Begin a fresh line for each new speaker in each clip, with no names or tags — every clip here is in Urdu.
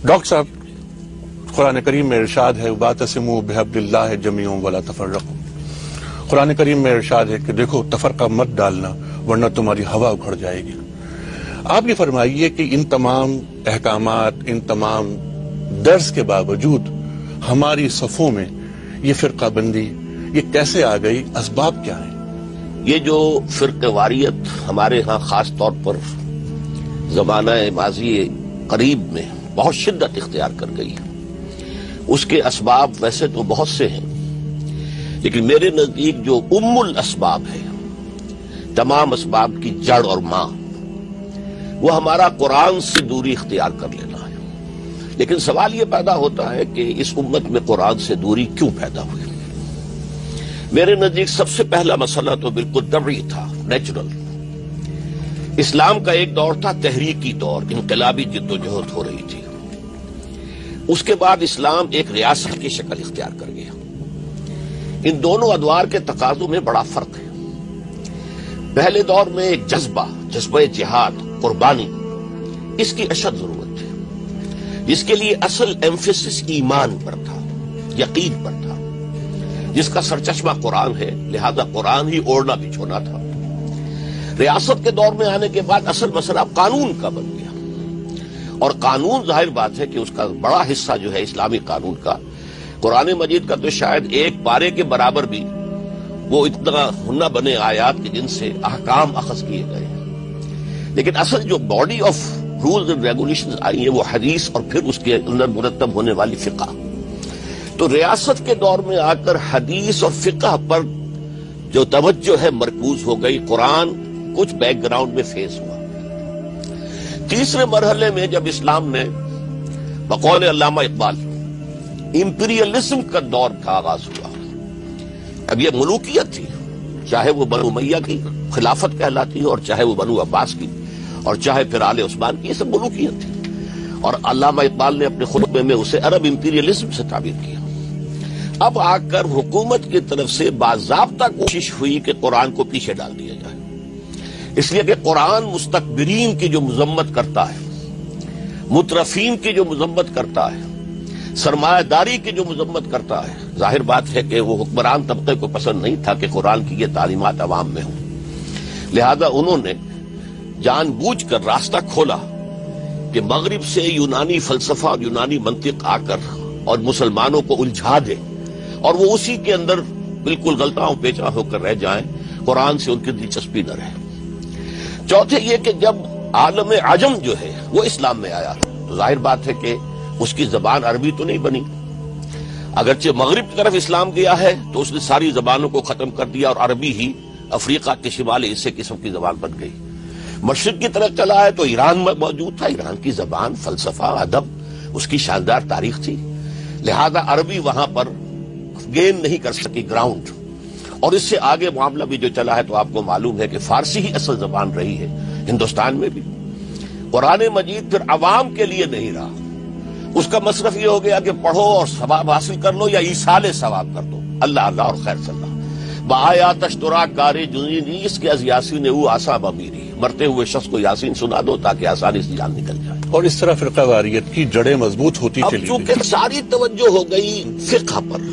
ڈاکٹر صاحب، قرآن کریم میں ارشاد ہے وَاعْتَصِمُوا بِحَبْلِ اللَّهِ جَمِيعًا وَلَا تَفَرَّقُوا۔ قرآن کریم میں ارشاد ہے کہ دیکھو تفرقہ مت ڈالنا ورنہ تمہاری ہوا اکھڑ جائے گی۔ آپ یہ فرمائیے کہ ان تمام احکامات، ان تمام درس کے باوجود ہماری صفوں میں یہ فرقہ بندی یہ کیسے آ گئی؟ اسباب کیا ہیں؟
یہ جو فرقہ واریت ہمارے ہاں خاص طور پر زمانہ ماضی قریب میں بہت شدت اختیار کر گئی ہے، اس کے اسباب ویسے تو بہت سے ہیں، لیکن میرے نزدیک جو ام الاسباب ہے، تمام اسباب کی جڑ اور ماں، وہ ہمارا قرآن سے دوری اختیار کر لینا ہے۔ لیکن سوال یہ پیدا ہوتا ہے کہ اس امت میں قرآن سے دوری کیوں پیدا ہوئی؟ میرے نزدیک سب سے پہلا مسئلہ تو بالکل طبعی تھا، نیچرل۔ اسلام کا ایک دور تھا تحریکی دور، انقلابی جد و جہد ہو رہی تھی۔ اس کے بعد اسلام ایک ریاست کی شکل اختیار کر گیا۔ ان دونوں ادوار کے تقاضوں میں بڑا فرق ہے۔ پہلے دور میں ایک جذبہ جہاد، قربانی، اس کی اشد ضرورت تھی، جس کے لیے اصل ایمفیسس ایمان پر تھا، یقین پر تھا، جس کا سرچشمہ قرآن ہے، لہذا قرآن ہی اوڑھنا بچھونا تھا۔ ریاست کے دور میں آنے کے بعد اصل مسئلہ قانون کا بن گیا، اور قانون ظاہر بات ہے کہ اس کا بڑا حصہ جو ہے اسلامی قانون کا، قرآن مجید کا تو شاید ایک پارے کے برابر بھی وہ اتنا ہنہ بنے آیات کے جن سے احکام اخذ کیے گئے ہیں، لیکن اصل جو body of rules and regulations آئی ہیں وہ حدیث اور پھر اس کے اندر مرتب ہونے والی فقہ۔ تو ریاست کے دور میں آ کر حدیث اور فقہ پر جو توجہ ہے مرکوز ہو گئی، قرآن کچھ بیک گراؤنڈ میں فیس ہوا۔ تیسرے مرحلے میں جب اسلام نے بقول علامہ اقبال امپیریلزم کا دور کا آغاز ہوا، اب یہ ملوکیت تھی، چاہے وہ بنو امیہ کی خلافت کہلاتی ہے اور چاہے وہ بنو عباس کی اور چاہے پھر آل عثمان کی، یہ سب ملوکیت تھی، اور علامہ اقبال نے اپنے خطبے میں اسے عرب امپیریلزم سے تعبیر کیا۔ اب آ کر حکومت کی طرف سے باضابطہ کوشش ہوئی کہ قرآن کو پیچھے ڈال دیا جائے، اس لیے کہ قرآن مستکبرین کی جو مذمت کرتا ہے، مترفین کی جو مذمت کرتا ہے، سرمایہ داری کی جو مذمت کرتا ہے، ظاہر بات ہے کہ وہ حکمران طبقے کو پسند نہیں تھا کہ قرآن کی یہ تعلیمات عوام میں ہوں، لہذا انہوں نے جان بوجھ کر راستہ کھولا کہ مغرب سے یونانی فلسفہ اور یونانی منطق آ کر اور مسلمانوں کو الجھا دے اور وہ اسی کے اندر بالکل غلطاؤں پیچا ہو کر رہ جائیں، قرآن سے ان کی دلچسپی نہ رہے۔ چوتھے یہ کہ جب عالم عجم جو ہے وہ اسلام میں آیا تو ظاہر بات ہے کہ اس کی زبان عربی تو نہیں بنی، اگرچہ مغرب کی طرف اسلام گیا ہے تو اس نے ساری زبانوں کو ختم کر دیا اور عربی ہی افریقہ کے شمالی حصے قسم کی زبان بن گئی۔ مشرق کی طرف چلا ہے تو ایران میں موجود تھا، ایران کی زبان، فلسفہ، ادب، اس کی شاندار تاریخ تھی، لہذا عربی وہاں پر گین نہیں کر سکی گراؤنڈ، اور اس سے آگے معاملہ بھی جو چلا ہے تو آپ کو معلوم ہے کہ فارسی ہی اصل زبان رہی ہے ہندوستان میں بھی۔ قرآن مجید پھر عوام کے لیے نہیں رہا، اس کا مصرف یہ ہو گیا کہ پڑھو اور ثواب حاصل کر لو یا ایصال ثواب کر دو، اللہ اللہ اور خیر صلی اللہ بآیات اشتراک کاری جنینی اس کے از یاسین او آسا بمیری، مرتے ہوئے شخص کو یاسین سنا دو تاکہ آسانی سے جان نکل جائے،
اور اس طرح فرقہ واریت کی جڑیں مضبوط ہوتی
اب
چلی
چونکہ ساری توجہ ہو گئی فقہ پر،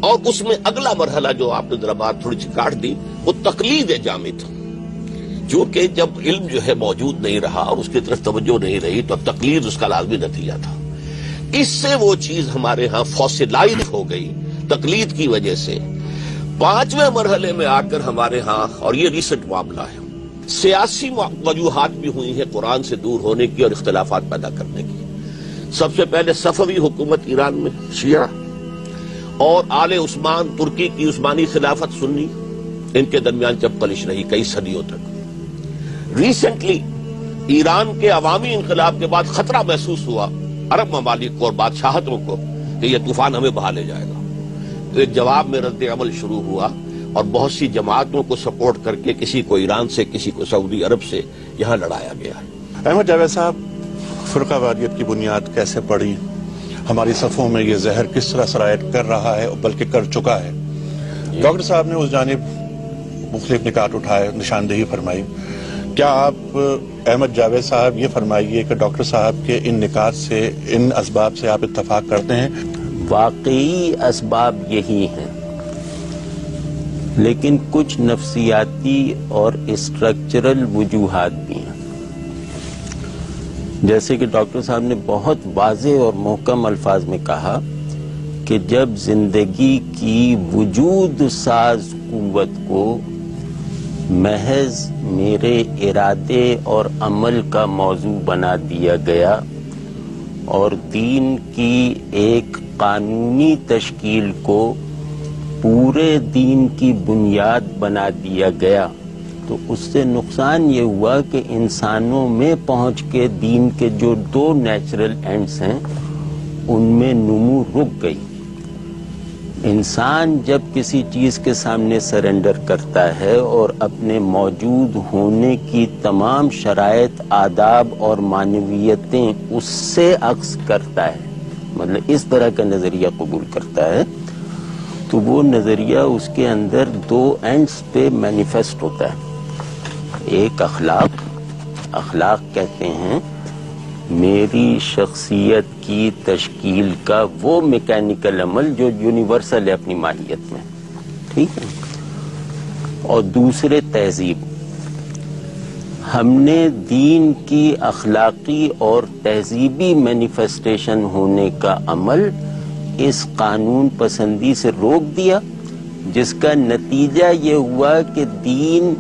اور اس میں اگلا مرحلہ جو آپ نے ذرا بات تھوڑی سی کاٹ دی وہ تقلید جامد، جو کہ جب علم جو ہے موجود نہیں رہا اور اس کی طرف توجہ نہیں رہی تو اب تقلید اس کا لازمی نتیجہ تھا۔ اس سے وہ چیز ہمارے ہاں فوسیلائز ہو گئی تقلید کی وجہ سے۔ پانچویں مرحلے میں آ کر ہمارے ہاں، اور یہ ریسنٹ معاملہ ہے، سیاسی وجوہات بھی ہوئی ہیں قرآن سے دور ہونے کی اور اختلافات پیدا کرنے کی۔ سب سے پہلے صفوی حکومت ایران میں، شیعہ، اور آل عثمان ترکی کی عثمانی خلافت سنی، ان کے درمیان جب کلش رہی کئی صدیوں تک۔ ریسنٹلی ایران کے عوامی انقلاب کے بعد خطرہ محسوس ہوا عرب ممالک کو اور بادشاہتوں کو کہ یہ طوفان ہمیں بہا لے جائے گا، تو ایک جواب میں رد عمل شروع ہوا اور بہت سی جماعتوں کو سپورٹ کر کے کسی کو ایران سے، کسی کو سعودی عرب سے یہاں لڑایا گیا ہے۔
احمد جاوید صاحب، فرقہ واریت کی بنیاد کیسے پڑی؟ ہماری صفوں میں یہ زہر کس طرح سرایت کر رہا ہے بلکہ کر چکا ہے؟ ڈاکٹر صاحب نے اس جانب مختلف نکات اٹھائے، نشاندہی فرمائی کیا آپ احمد جاوید صاحب یہ فرمائیے کہ ڈاکٹر صاحب کے ان نکات سے، ان اسباب سے آپ اتفاق کرتے ہیں؟
واقعی اسباب یہی ہیں، لیکن کچھ نفسیاتی اور اسٹرکچرل وجوہات بھی ہیں. جیسے کہ ڈاکٹر صاحب نے بہت واضح اور محکم الفاظ میں کہا کہ جب زندگی کی وجود ساز قوت کو محض میرے ارادے اور عمل کا موضوع بنا دیا گیا اور دین کی ایک قانونی تشکیل کو پورے دین کی بنیاد بنا دیا گیا، تو اس سے نقصان یہ ہوا کہ انسانوں میں پہنچ کے دین کے جو 2 نیچرل اینڈز ہیں ان میں نمو رک گئی. انسان جب کسی چیز کے سامنے سرنڈر کرتا ہے اور اپنے موجود ہونے کی تمام شرائط، آداب اور معنویتیں اس سے عکس کرتا ہے، مطلب اس طرح کا نظریہ قبول کرتا ہے، تو وہ نظریہ اس کے اندر 2 اینڈز پہ مینیفیسٹ ہوتا ہے. ایک اخلاق کہتے ہیں میری شخصیت کی تشکیل کا وہ میکینیکل عمل جو یونیورسل ہے اپنی ماہیت میں، ٹھیک ہے. اور دوسرے تہذیب. ہم نے دین کی اخلاقی اور تہذیبی مینیفیسٹیشن ہونے کا عمل اس قانون پسندی سے روک دیا، جس کا نتیجہ یہ ہوا کہ دین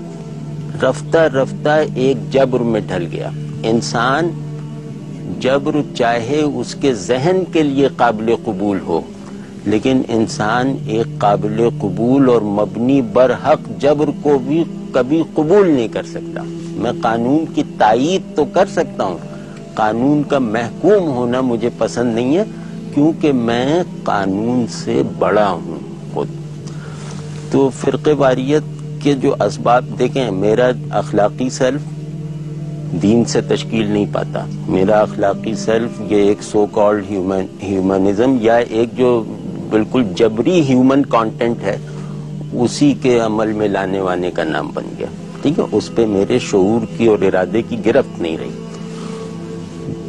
رفتہ رفتہ ایک جبر میں ڈھل گیا. انسان جبر چاہے اس کے ذہن کے لیے قابل قبول ہو، لیکن انسان ایک قابل قبول اور مبنی برحق جبر کو بھی کبھی قبول نہیں کر سکتا. میں قانون کی تائید تو کر سکتا ہوں، قانون کا محکوم ہونا مجھے پسند نہیں ہے، کیونکہ میں قانون سے بڑا ہوں خود. تو فرقہ واریت کے جو اسباب دیکھیں، میرا اخلاقی سیلف دین سے تشکیل نہیں پاتا. میرا اخلاقی سیلف یہ ایک سو کالڈ ہیومنزم یا ایک جو بالکل جبری ہیومن کانٹینٹ ہے اسی کے عمل میں لانے وانے کا نام بن گیا، ٹھیک ہے. اس پہ میرے شعور کی اور ارادے کی گرفت نہیں رہی.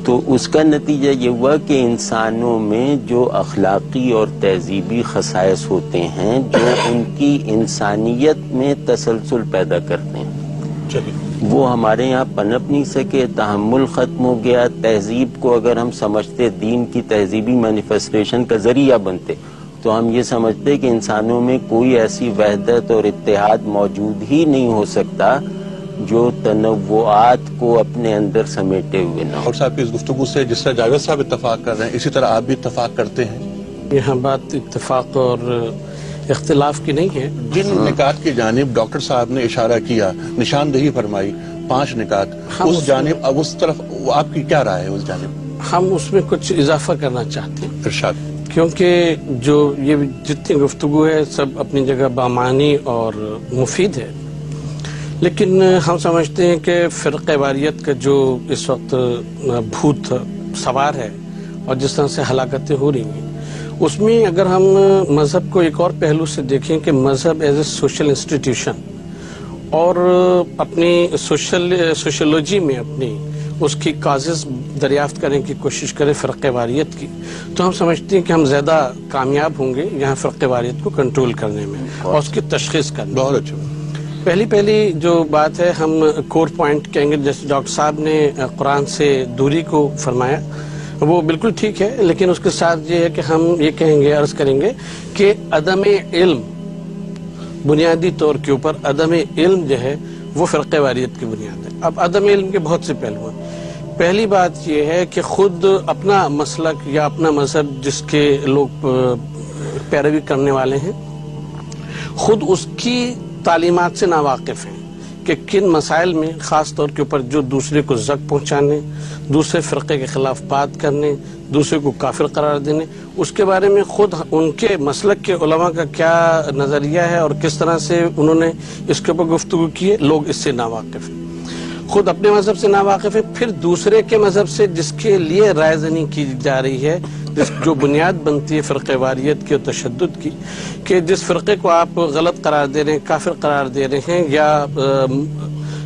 تو اس کا نتیجہ یہ ہوا کہ انسانوں میں جو اخلاقی اور تہذیبی خصائص ہوتے ہیں جو ان کی انسانیت میں تسلسل پیدا کرتے ہیں، وہ ہمارے یہاں پنپ نہیں سکے. تحمل ختم ہو گیا. تہذیب کو اگر ہم سمجھتے دین کی تہذیبی مینیفیسٹیشن کا ذریعہ بنتے تو ہم یہ سمجھتے کہ انسانوں میں کوئی ایسی وحدت اور اتحاد موجود ہی نہیں ہو سکتا جو تنوعات کو اپنے اندر سمیٹے ہوئے نہ ہو.
اور صاحب کی اس گفتگو سے جس طرح جاوید صاحب اتفاق کر رہے ہیں اسی طرح آپ بھی اتفاق کرتے ہیں؟
یہاں بات اتفاق اور اختلاف کی نہیں ہے.
جن نکات کی جانب ڈاکٹر صاحب نے اشارہ کیا، نشاندہی فرمائی، 5 نکات، اس جانب اب اس طرف آپ کی کیا رائے ہے؟ اس جانب
ہم اس میں کچھ اضافہ کرنا چاہتے ہیں،
ارشاد.
کیونکہ جو یہ جتنی گفتگو ہے سب اپنی جگہ بامعنی اور مفید ہے، لیکن ہم سمجھتے ہیں کہ فرقہ واریت کا جو اس وقت بھوت سوار ہے اور جس طرح سے ہلاکتیں ہو رہی ہیں، اس میں اگر ہم مذہب کو ایک اور پہلو سے دیکھیں کہ مذہب ایز اے سوشل انسٹیٹیوشن اور اپنی سوشولوجی میں اپنی اس کی کازز دریافت کرنے کی کوشش کریں فرقہ واریت کی، تو ہم سمجھتے ہیں کہ ہم زیادہ کامیاب ہوں گے یہاں فرقہ واریت کو کنٹرول کرنے میں اور اس کی تشخیص کرنے میں.
بہت اچھا.
پہلی جو بات ہے ہم کور پوائنٹ کہیں گے، جیسے ڈاکٹر صاحب نے قرآن سے دوری کو فرمایا، وہ بالکل ٹھیک ہے، لیکن اس کے ساتھ یہ ہے کہ ہم یہ کہیں گے، عرض کریں گے کہ عدم علم، بنیادی طور کے اوپر عدم علم جو ہے وہ فرقہ واریت کی بنیاد ہے. اب عدم علم کے بہت سے پہلو ہیں. پہلی بات یہ ہے کہ خود اپنا مسلک یا اپنا مذہب جس کے لوگ پیروی کرنے والے ہیں، خود اس کی تعلیمات سے ناواقف ہیں کہ کن مسائل میں خاص طور کے اوپر جو دوسرے کو زک پہنچانے، دوسرے فرقے کے خلاف بات کرنے، دوسرے کو کافر قرار دینے، اس کے بارے میں خود ان کے مسلک کے علماء کا کیا نظریہ ہے اور کس طرح سے انہوں نے اس کے اوپر گفتگو کی ہے، لوگ اس سے ناواقف ہیں. خود اپنے مذہب سے ناواقف ہے، پھر دوسرے کے مذہب سے جس کے لیے رائے زنی کی جا رہی ہے، جو بنیاد بنتی ہے فرقہ واریت کی اور تشدد کی، کہ جس فرقے کو آپ غلط قرار دے رہے ہیں، کافر قرار دے رہے ہیں یا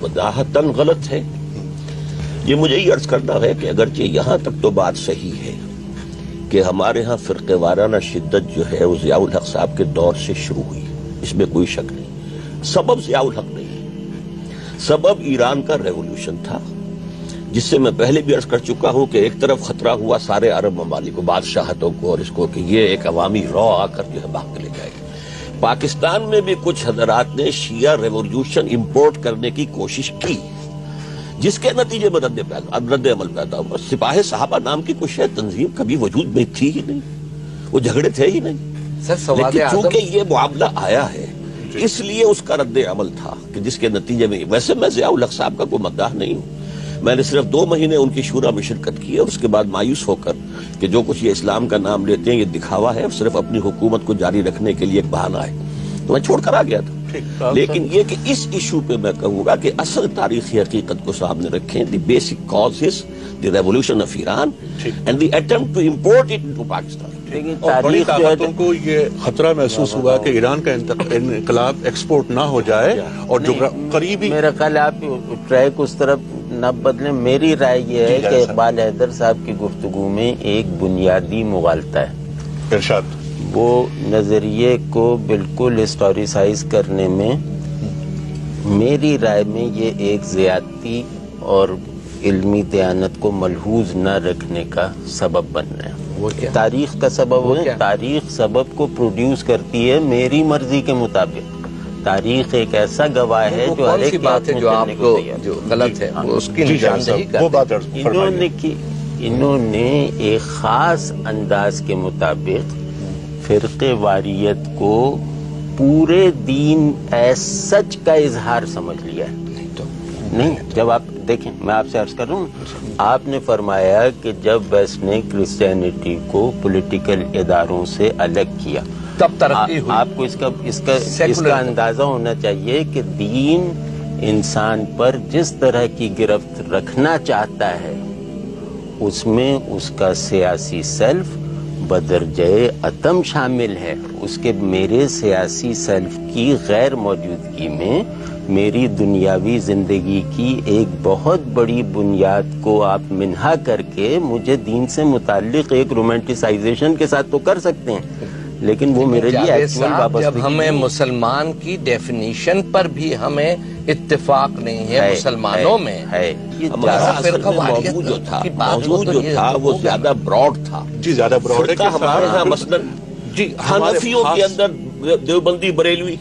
بداہتاً غلط ہے. یہ مجھے یہ عرض کرنا ہے کہ اگرچہ یہاں تک تو بات صحیح ہے کہ ہمارے ہاں فرقہ وارانہ شدت جو ہے وہ ضیاء الحق صاحب کے دور سے شروع ہوئی، اس میں کوئی شک نہیں. سبب ضیاء الحق نہیں، سبب ایران کا ریولوشن تھا، جس سے میں پہلے بھی عرض کر چکا ہوں کہ ایک طرف خطرہ ہوا سارے عرب ممالک کو، بادشاہتوں کو، اور اس کو کہ یہ ایک عوامی رو آ کر جو ہے بھاگ کے لے جائے گی. پاکستان میں بھی کچھ حضرات نے شیعہ ریولوشن امپورٹ کرنے کی کوشش کی، جس کے نتیجے میں رد عمل پیدا ہوا. سپاہ صحابہ نام کی کچھ تنظیم کبھی وجود میں تھی ہی نہیں، وہ جھگڑے تھے ہی نہیں. لیکن چونکہ یہ معاملہ آیا ہے اس لیے اس کا رد عمل تھا کہ جس کے نتیجے میں. ویسے میں ضیاء الحق صاحب کا کوئی مداح نہیں ہوں، میں نے صرف 2 مہینے ان کی شورا میں شرکت کی اور اس کے بعد مایوس ہو کر کہ جو کچھ یہ اسلام کا نام لیتے ہیں یہ دکھاوا ہے اور صرف اپنی حکومت کو جاری رکھنے کے لیے ایک بہانہ ہے، تو میں چھوڑ کر آ گیا تھا. لیکن یہ کہ اس ایشو پہ میں کہوں گا کہ اصل تاریخی حقیقت کو سامنے رکھیں. The basic cause is the revolution of Iran and the attempt to import it into Pakistan.
اور بڑی طاقتوں کو یہ خطرہ محسوس ہوا کہ ایران کا انقلاب ایکسپورٹ نہ ہو جائے اور جو قریبی.
میرا خیال آپ ٹریک اس طرف نہ بدلیں. میری رائے یہ ہے کہ اقبال حیدر صاحب کی گفتگو میں ایک بنیادی مغالطہ ہے.
ارشاد.
وہ نظریے کو بالکل ہسٹوریسائز کرنے میں میری رائے میں یہ ایک زیادتی اور علمی دیانت کو ملحوظ نہ رکھنے کا سبب بن رہے ہیں. تاریخ کا سبب ہے، تاریخ سبب کو پروڈیوس کرتی ہے میری مرضی کے مطابق. تاریخ ایک ایسا گواہ ہے جو ہر ایک بات ہے جو آپ کو
جو غلط ہے اس کی نشاندہی کرتے ہیں.
انہوں نے ایک خاص انداز کے مطابق فرقے واریت کو پورے دین ایز سچ کا اظہار سمجھ لیا ہے. نہیں، جب آپ دیکھیں میں آپ سے عرض کر رہا ہوں، آپ نے فرمایا کہ جب ویسٹ نے کرسچینٹی کو پولیٹیکل اداروں سے الگ کیا
تب ترقی ہوئی.
آپ کو اس کا اندازہ ہونا چاہیے کہ دین انسان پر جس طرح کی گرفت رکھنا چاہتا ہے اس میں اس کا سیاسی سیلف بدرجہ اتم شامل ہے. اس کے میرے سیاسی سیلف کی غیر موجودگی میں میری دنیاوی زندگی کی ایک بہت بڑی بنیاد کو آپ منہا کر کے مجھے دین سے متعلق ایک رومانٹیسائزیشن کے ساتھ تو کر سکتے ہیں، لیکن وہ میرے لیے ایکچوئل وابستگی.
جب ہمیں مسلمان کی ڈیفینیشن پر بھی ہمیں اتفاق نہیں ہے مسلمانوں میں ہے.
موضوع جو تھا وہ زیادہ براڈ تھا.
جی زیادہ براڈ ہے.
ہمارے ہاں مثلا حنفیوں کے اندر دیوبندی بریلوی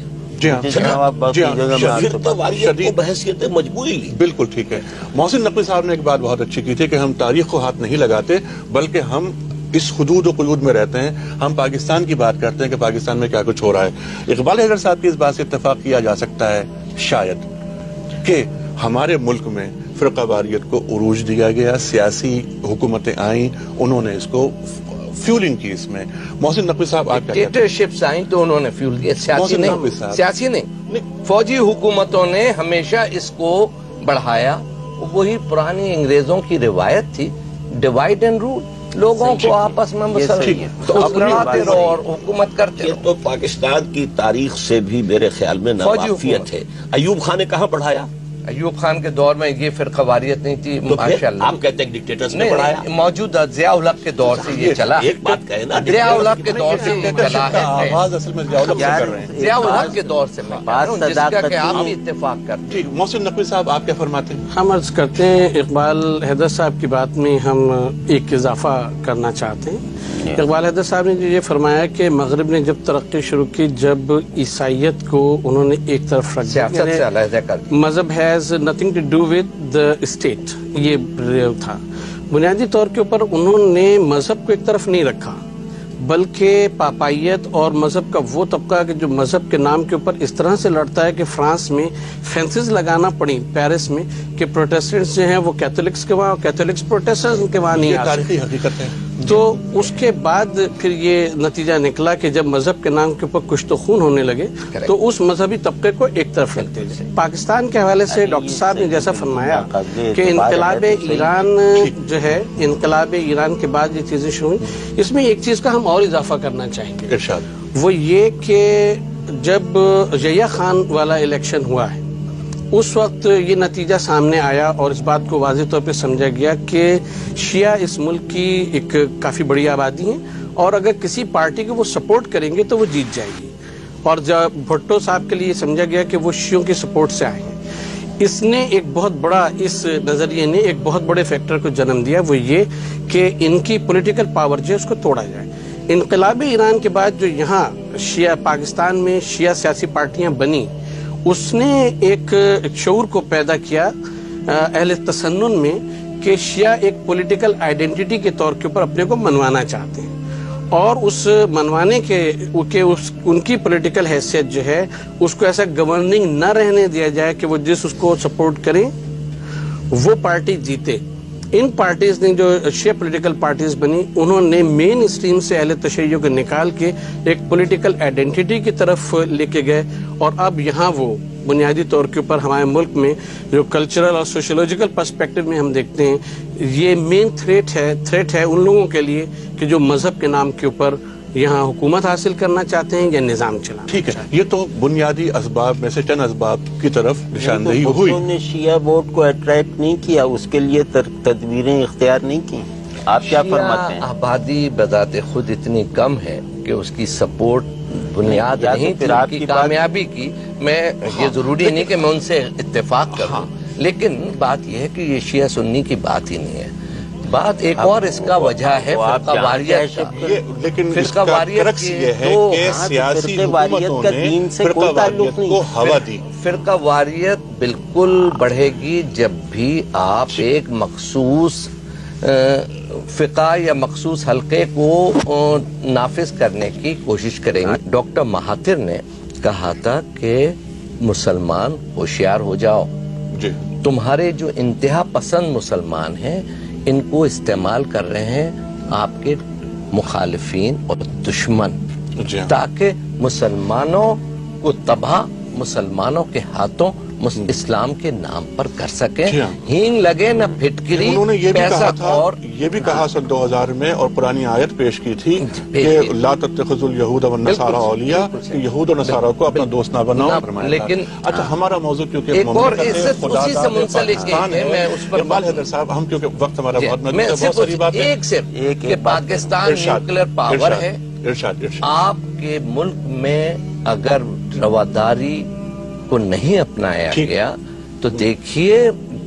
بحثیت مجموعی لی.
بالکل ٹھیک ہے. محسن نقوی صاحب نے ایک بات بہت اچھی کی تھی کہ ہم تاریخ کو ہاتھ نہیں لگاتے بلکہ ہم اس حدود و قیود میں رہتے ہیں. ہم پاکستان کی بات کرتے ہیں کہ پاکستان میں کیا کچھ ہو رہا ہے. اقبال حیدر صاحب کی اس بات سے اتفاق کیا جا سکتا ہے شاید کہ ہمارے ملک میں فرقہ واریت کو عروج دیا گیا، سیاسی حکومتیں آئیں، انہوں نے اس کو فیولنگ کی. اس میں محسن نقوی صاحب آپ کیا کہتے ہیں؟
ڈکٹیٹرشپس آئیں تو انہوں نے فیول کیا، سیاسی نہیں. فوجی حکومتوں نے ہمیشہ اس کو بڑھایا. وہی پرانی انگریزوں کی روایت تھی، ڈیوائڈ اینڈ رول. لوگوں کو آپس میں لڑاتے رہو اور حکومت کرتے رہو.
تو پاکستان کی تاریخ سے بھی میرے خیال میں ناواقفیت ہے. ایوب خان نے کہاں بڑھایا؟
ایوب خان کے دور میں یہ فرقہ واریت نہیں تھی. ماشاءاللہ
آپ کہتے ہیں ڈکٹیٹرز نے بڑھایا.
موجودہ ضیاء الحق کے دور سے یہ چلا.
ایک بات کہیں نا،
ضیاء الحق کے دور سے یہ چلا ہے.
آواز اصل میں
ضیاء الحق کے دور سے میں جس کا کہ آپ بھی اتفاق کرتے ہیں.
محسن نقوی صاحب آپ کیا فرماتے ہیں؟
ہم عرض کرتے ہیں اقبال حیدر صاحب کی بات میں ہم ایک اضافہ کرنا چاہتے ہیں. اقبال حیدر صاحب نے یہ فرمایا کہ مغرب نے جب ترقی شروع کی، جب عیسائیت کو انہوں نے ایک طرف رکھ دیا، مذہب has nothing to do with the state, یہ تھا. بنیادی طور کے اوپر انہوں نے مذہب کو ایک طرف نہیں رکھا بلکہ پاپائیت اور مذہب کا وہ طبقہ کہ جو مذہب کے نام کے اوپر اس طرح سے لڑتا ہے کہ فرانس میں فینسز لگانا پڑی پیرس میں کہ پروٹیسٹنٹس جو ہیں وہ کیتھولکس کے وہاں، کیتھولکس پروٹیسٹنٹس کے وہاں نہیں آ سکتے.
تاریخی حقیقت ہے.
تو اس کے بعد پھر یہ نتیجہ نکلا کہ جب مذہب کے نام کے اوپر کچھ تو خون ہونے لگے تو اس مذہبی طبقے کو ایک طرف رکھتے گئے. پاکستان کے حوالے سے ڈاکٹر صاحب نے جیسا فرمایا کہ انقلاب ایران جو ہے، انقلاب ایران کے بعد یہ چیزیں شروع ہوئی. اس میں ایک چیز کا ہم اور اضافہ کرنا چاہیں گے، وہ یہ کہ جب ضیاء خان والا الیکشن ہوا ہے اس وقت یہ نتیجہ سامنے آیا اور اس بات کو واضح طور پہ سمجھا گیا کہ شیعہ اس ملک کی ایک کافی بڑی آبادی ہے اور اگر کسی پارٹی کو وہ سپورٹ کریں گے تو وہ جیت جائے گی. اور جب بھٹو صاحب کے لیے سمجھا گیا کہ وہ شیعوں کی سپورٹ سے آئے ہیں. اس نے ایک بہت بڑا اس نظریے نے ایک بہت بڑے فیکٹر کو جنم دیا, وہ یہ کہ ان کی پولیٹیکل پاور جو ہے اس کو توڑا جائے. انقلاب ایران کے بعد جو یہاں شیعہ پاکستان میں شیعہ سیاسی پارٹیاں بنی, اس نے ایک شعور کو پیدا کیا اہل تسنن میں کہ شیعہ ایک پولیٹیکل آئیڈینٹی کے طور کے اوپر اپنے کو منوانا چاہتے ہیں اور اس منوانے کے ان کی پولیٹیکل حیثیت جو ہے اس کو ایسا گورننگ نہ رہنے دیا جائے کہ وہ جس اس کو سپورٹ کریں وہ پارٹی جیتے. ان پارٹیز نے جو شیعہ پولیٹیکل پارٹیز بنی انہوں نے مین اسٹریم سے اہل تشیع کو نکال کے ایک پولیٹیکل آئیڈینٹی کی طرف لے کے گئے اور اب یہاں وہ بنیادی طور کے اوپر ہمارے ملک میں جو کلچرل اور سوشیولوجیکل پرسپیکٹو میں ہم دیکھتے ہیں یہ مین تھریٹ ہے ان لوگوں کے لیے کہ جو مذہب کے نام کے اوپر یہاں حکومت حاصل کرنا چاہتے ہیں یا نظام چلانا.
ٹھیک ہے, یہ تو بنیادی اسباب میں سے چند اسباب کی طرف نشاندہی ہوئی.
انہوں نے شیعہ ووٹ کو اٹریکٹ نہیں کیا, اس کے لیے تدبیریں اختیار نہیں کی. آپ کیا فرماتے ہیں؟
آبادی بذات خود اتنی کم ہے کہ اس کی سپورٹ بنیاد نہیں تھی آپ کی کامیابی کی. میں یہ ضروری نہیں کہ میں ان سے اتفاق کروں, لیکن بات یہ ہے کہ یہ شیعہ سنی کی بات ہی نہیں ہے. بات ایک اور اس کا وجہ ہے فرقہ واریت کا.
لیکن
فرقہ واریت
یہ ہے کہ سیاسی حکومتوں نے فرقہ واریت کو ہوا دی.
فرقہ واریت بالکل بڑھے گی جب بھی آپ ایک مخصوص فقہ یا مخصوص حلقے کو نافذ کرنے کی کوشش کریں گے. ڈاکٹر مہاتر نے کہا تھا کہ مسلمان ہوشیار ہو جاؤ, تمہارے جو انتہا پسند مسلمان ہیں ان کو استعمال کر رہے ہیں آپ کے مخالفین اور دشمن, تاکہ مسلمانوں کو تباہ مسلمانوں کے ہاتھوں اسلام کے نام پر کر سکیں. ہین لگے نہ پھٹکری.
انہوں نے یہ بھی کہا تھا اور یہ بھی کہا سن 2000 میں اور پرانی آیت پیش کی تھی کہ لا تتخذوا اليهود والنصارى اولیاء, کہ یہود اور نصارہ کو اپنا دوست نہ بناؤ.
لیکن
اچھا ہمارا موضوع کیونکہ
ایک اور اسی سے منسلک ہے, میں اس پر
اقبال حیدر صاحب ہم کیونکہ وقت ہمارا بہت محدود ہے, بہت ساری بات
ایک کہ پاکستان نیوکلیر پاور ہے. آپ کے ملک میں اگر رواداری کو نہیں اپنایا گیا تو دیکھیے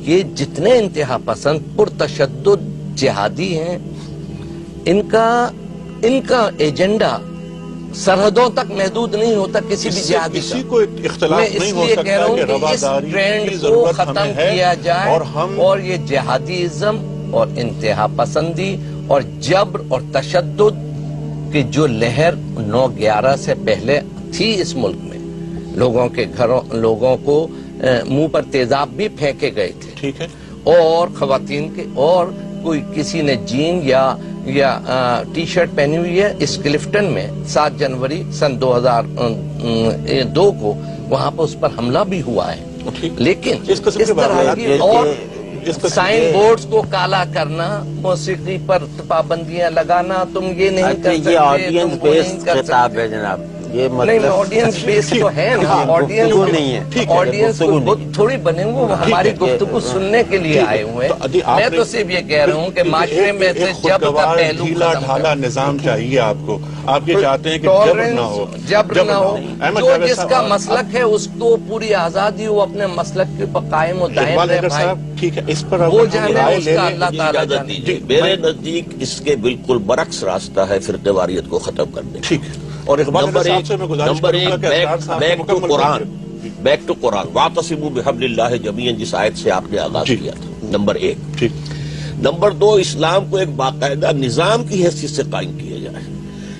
یہ جتنے انتہا پسند پرتشدد جہادی ہیں ان کا ایجنڈا سرحدوں تک محدود نہیں ہوتا کسی بھی جہادی کا.
کو اختلاف نہیں ہو سکتا کہ رواداری کی ضرورت ختم کیا
جائے اور یہ جہادیزم اور انتہا پسندی اور جبر اور تشدد کی جو لہر 9/11 سے پہلے تھی اس ملک میں, لوگوں کے گھروں لوگوں کو منہ پر تیزاب بھی پھینکے گئے تھے.
ٹھیک ہے,
اور خواتین کے اور کوئی کسی نے جین یا ٹی شرٹ پہنی ہوئی ہے اس کلفٹن میں 7 جنوری سن 2002 کو وہاں پر اس پر حملہ بھی ہوا ہے. لیکن اس طرح کی اور سائن بورڈز کو کالا کرنا, موسیقی پر پابندیاں لگانا, تم یہ نہیں کر سکتے,
یہ آڈینس بیسڈ خطاب ہے جناب. یہ
نہیں آڈینس بیس تو ہے نا, آڈینس تھوڑی بنے ہوئے ہماری گفتگو سننے کے لیے آئے ہوئے ہیں. میں تو صرف یہ کہہ رہا ہوں کہ معاشرے میں سے جب کا پہلو
ڈھیلا ڈھالا نظام چاہیے آپ کو. آپ یہ چاہتے ہیں کہ
جبر نہ ہو. جو جس کا مسلک ہے اس کو پوری آزادی ہو اپنے مسلک کے قائم و دائم رہے.
ٹھیک ہے, اس پر
وہ جانے اس کا اللہ تعالیٰ جانے.
میرے نزدیک اس کے بالکل برعکس راستہ ہے فرقہ واریت کو ختم کرنے.
ٹھیک ہے, اور
نمبر ایک بیک ٹو قرآن واعتصموا بحبل اللہ جمیعا, جس آیت سے آپ نے آغاز کیا تھا. نمبر 1. نمبر 2, اسلام کو ایک باقاعدہ نظام کی حیثیت سے قائم کیا جائے.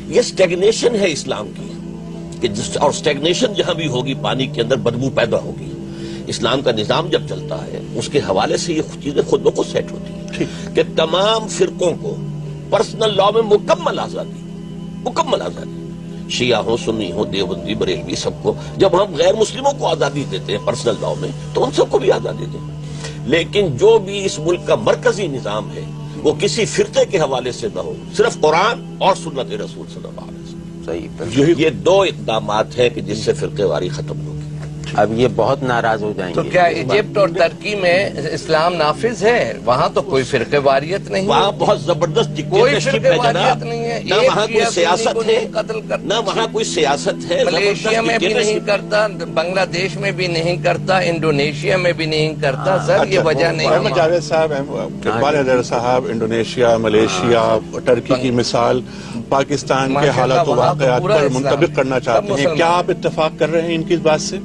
یہ سٹیگنیشن ہے اسلام کی, اور سٹیگنیشن جہاں بھی ہوگی پانی کے اندر بدبو پیدا ہوگی. اسلام کا نظام جب چلتا ہے اس کے حوالے سے یہ چیزیں خود بخود سیٹ ہوتی ہیں کہ تمام فرقوں کو پرسنل لا میں مکمل آزادی, شیعہ ہو, سنی ہو, دیوبندی, بریلوی, سب کو. جب ہم غیر مسلموں کو آزادی دیتے ہیں پرسنل لا میں تو ان سب کو بھی آزادی دیں. لیکن جو بھی اس ملک کا مرکزی نظام ہے وہ کسی فرقے کے حوالے سے نہ ہو, صرف قرآن اور سنت رسول صلی اللہ علیہ وسلم.
صحیح.
یہ دو اقدامات ہیں کہ جس سے فرقے واری ختم ہوگی.
اب یہ بہت ناراض ہو جائیں گے.
تو کیا ایجپٹ اور ترکی میں اسلام نافذ ہے؟ وہاں تو کوئی فرقے واریت نہیں،
وہاں بہت زبردست ڈکٹیٹرشپ ہے جناب.
نہیں ہے،
نہ وہاں کوئی سیاست ہے،
قتل کرتا،
نہ وہاں کوئی سیاست ہے.
ملیشیا میں بھی نہیں کرتا، بنگلہ دیش میں بھی نہیں کرتا، انڈونیشیا میں بھی نہیں کرتا. سر یہ وجہ نہیں
محمد جاوید صاحب، اقبال حیدر صاحب، انڈونیشیا، ملیشیا، ترکی کی مثال پاکستان کے حالات و واقعات پر منطبق کرنا چاہتے ہیں. کیا آپ اتفاق کر رہے ہیں ان کی بات سے؟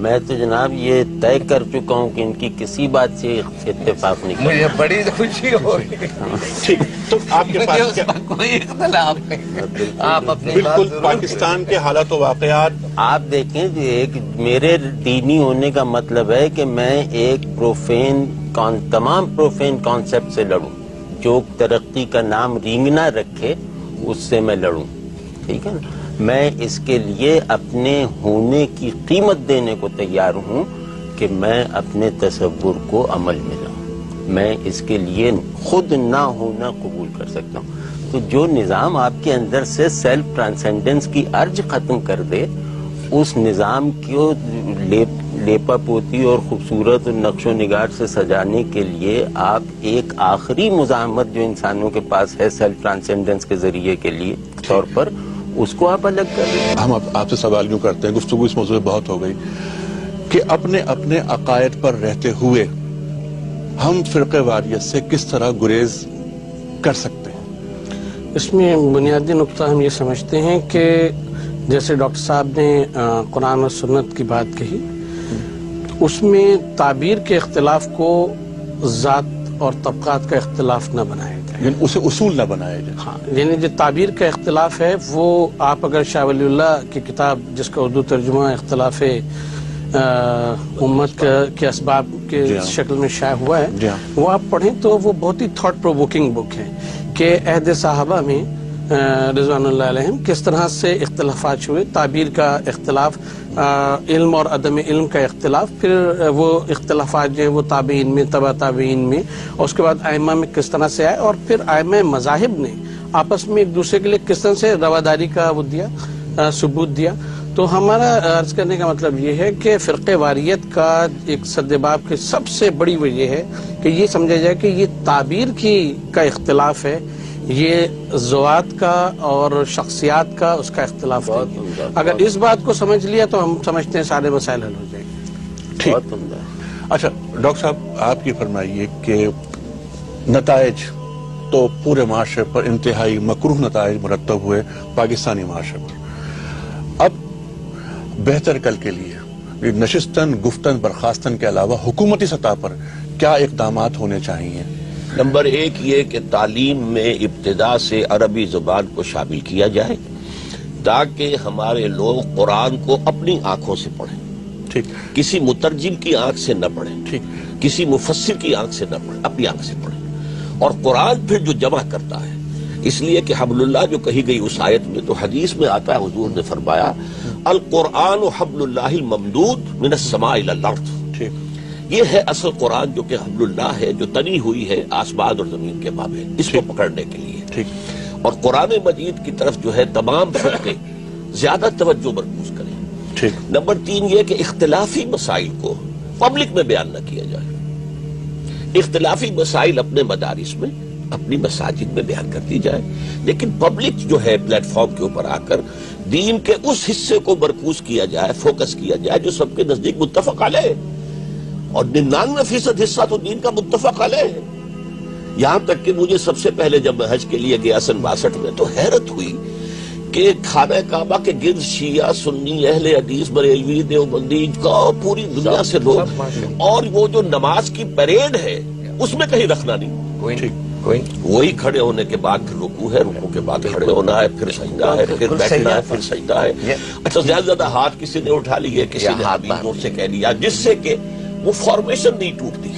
میں تو جناب یہ طے کر چکا ہوں کہ ان کی کسی بات سے اتفاق نہیں.
مجھے بڑی خوشی ہو رہی.
ٹھیک، تو آپ کے پاس
کوئی اختلاف نہیں، آپ اپنی
بالکل پاکستان کے حالات و واقعات.
آپ دیکھیں کہ میرے دینی ہونے کا مطلب ہے کہ میں ایک تمام پروفین کانسیپٹ سے لڑوں. جو ترقی کا نام رینگنا رکھے اس سے میں لڑوں. ٹھیک ہے نا؟ میں اس کے لیے اپنے ہونے کی قیمت دینے کو تیار ہوں کہ میں اپنے تصور کو عمل میں لاؤں. میں اس کے لیے خود نہ ہونا قبول کر سکتا ہوں. تو جو نظام آپ کے اندر سے سیلف ٹرانسینڈنس کی ارج ختم کر دے، اس نظام کو لیپا پوتی اور خوبصورت نقش و نگار سے سجانے کے لیے آپ ایک آخری مزاحمت جو انسانوں کے پاس ہے سیلف ٹرانسینڈنس کے ذریعے کے لیے طور پر، اس کو آپ الگ کر رہے ہیں.
ہم آپ سے سوال یوں کرتے ہیں، گفتگو اس موضوع بہت ہو گئی کہ اپنے اپنے عقائد پر رہتے ہوئے ہم فرقہ واریت سے کس طرح گریز کر سکتے ہیں؟
اس میں بنیادی نقطہ ہم یہ سمجھتے ہیں کہ جیسے ڈاکٹر صاحب نے قرآن و سنت کی بات کہی، اس میں تعبیر کے اختلاف کو ذات اور طبقات کا اختلاف نہ بنایا جائے،
یعنی اسے اصول نہ بنایا جائے.
ہاں، یعنی جو تعبیر کا اختلاف ہے وہ آپ اگر شاہ ولی اللہ کی کتاب جس کا اردو ترجمہ اختلاف امت کے اسباب کے شکل میں شائع ہوا ہے، وہ آپ پڑھیں تو وہ بہت ہی تھاٹ پرووکنگ بک ہے کہ عہد صحابہ میں رضوان اللہ علیہم کس طرح سے اختلافات ہوئے، تعبیر کا اختلاف، علم اور عدم علم کا اختلاف، پھر وہ اختلافات جو ہیں وہ تابعین میں، تبع تابعین میں، اور اس کے بعد ائمہ میں کس طرح سے آئے، اور پھر ائمہ مذاہب نے آپس میں ایک دوسرے کے لیے کس طرح سے رواداری کا وہ دیا، ثبوت دیا. تو ہمارا عرض کرنے کا مطلب یہ ہے کہ فرقہ واریت کا ایک سدباب کی سب سے بڑی وجہ ہے کہ یہ سمجھا جائے کہ یہ تعبیر کا اختلاف ہے، یہ ذوات کا اور شخصیات کا اس کا اختلاف ہے. اگر اس بات کو سمجھ لیا تو ہم سمجھتے ہیں سارے مسائل حل ہو جائیں گے.
ٹھیک. اچھا ڈاکٹر صاحب، آپ یہ فرمائیے کہ نتائج تو پورے معاشرے پر انتہائی مکروہ نتائج مرتب ہوئے پاکستانی معاشرے پر. اب بہتر کل کے لیے نشستن، گفتن، برخاستن کے علاوہ حکومتی سطح پر کیا اقدامات ہونے چاہیے؟
نمبر ایک یہ کہ تعلیم میں ابتدا سے عربی زبان کو شامل کیا جائے تاکہ ہمارے لوگ قرآن کو اپنی آنکھوں سے پڑھیں.
ٹھیک.
کسی مترجم کی آنکھ سے نہ پڑھیں،
ٹھیک.
کسی مفسر کی آنکھ سے نہ پڑھیں، اپنی آنکھ سے پڑھیں. اور قرآن پھر جو جمع کرتا ہے، اس لیے کہ حبل اللہ جو کہی گئی اس آیت میں، تو حدیث میں آتا ہے حضور نے فرمایا القرآن حبل اللہ الممدود من السماء الى الارض.
ٹھیک.
یہ ہے اصل قرآن جو کہ حبل اللہ ہے، جو تنی ہوئی ہے آسمان اور زمین کے مابین، اس کو پکڑنے کے لیے.
ٹھیک.
اور قرآن مجید کی طرف جو ہے تمام فرقے زیادہ توجہ مرکوز کریں.
ٹھیک.
نمبر تین یہ کہ اختلافی مسائل کو پبلک میں بیان نہ کیا جائے. اختلافی مسائل اپنے مدارس میں، اپنی مساجد میں بیان کر دی جائے، لیکن پبلک جو ہے پلیٹ فارم کے اوپر آ کر دین کے اس حصے کو مرکوز کیا جائے، فوکس کیا جائے جو سب کے نزدیک متفق علیہ ہے. اور 99% حصہ تو دین کا متفق علیہ ہے. یہاں تک کہ مجھے سب سے پہلے جب میں حج کے لیے گیا سن 62 میں تو حیرت ہوئی کہ خانہ کعبہ کے گرد شیعہ، سنی، اہل حدیث، بریلوی، دیوبندی کا پوری دنیا سے لوگ، اور وہ جو نماز کی پریڈ ہے اس میں کہیں رکھنا نہیں. وہی کھڑے ہونے کے بعد پھر رکوع ہے، رکوع کے بعد کھڑے ہونا ہے، پھر سجدہ ہے، پھر بیٹھنا ہے، پھر سجدہ ہے. اچھا زیادہ زیادہ ہاتھ کسی نے اٹھا لیے، کسی نے ہاتھ زور سے کہہ لیا، جس سے کہ وہ فارمیشن نہیں ٹوٹتی.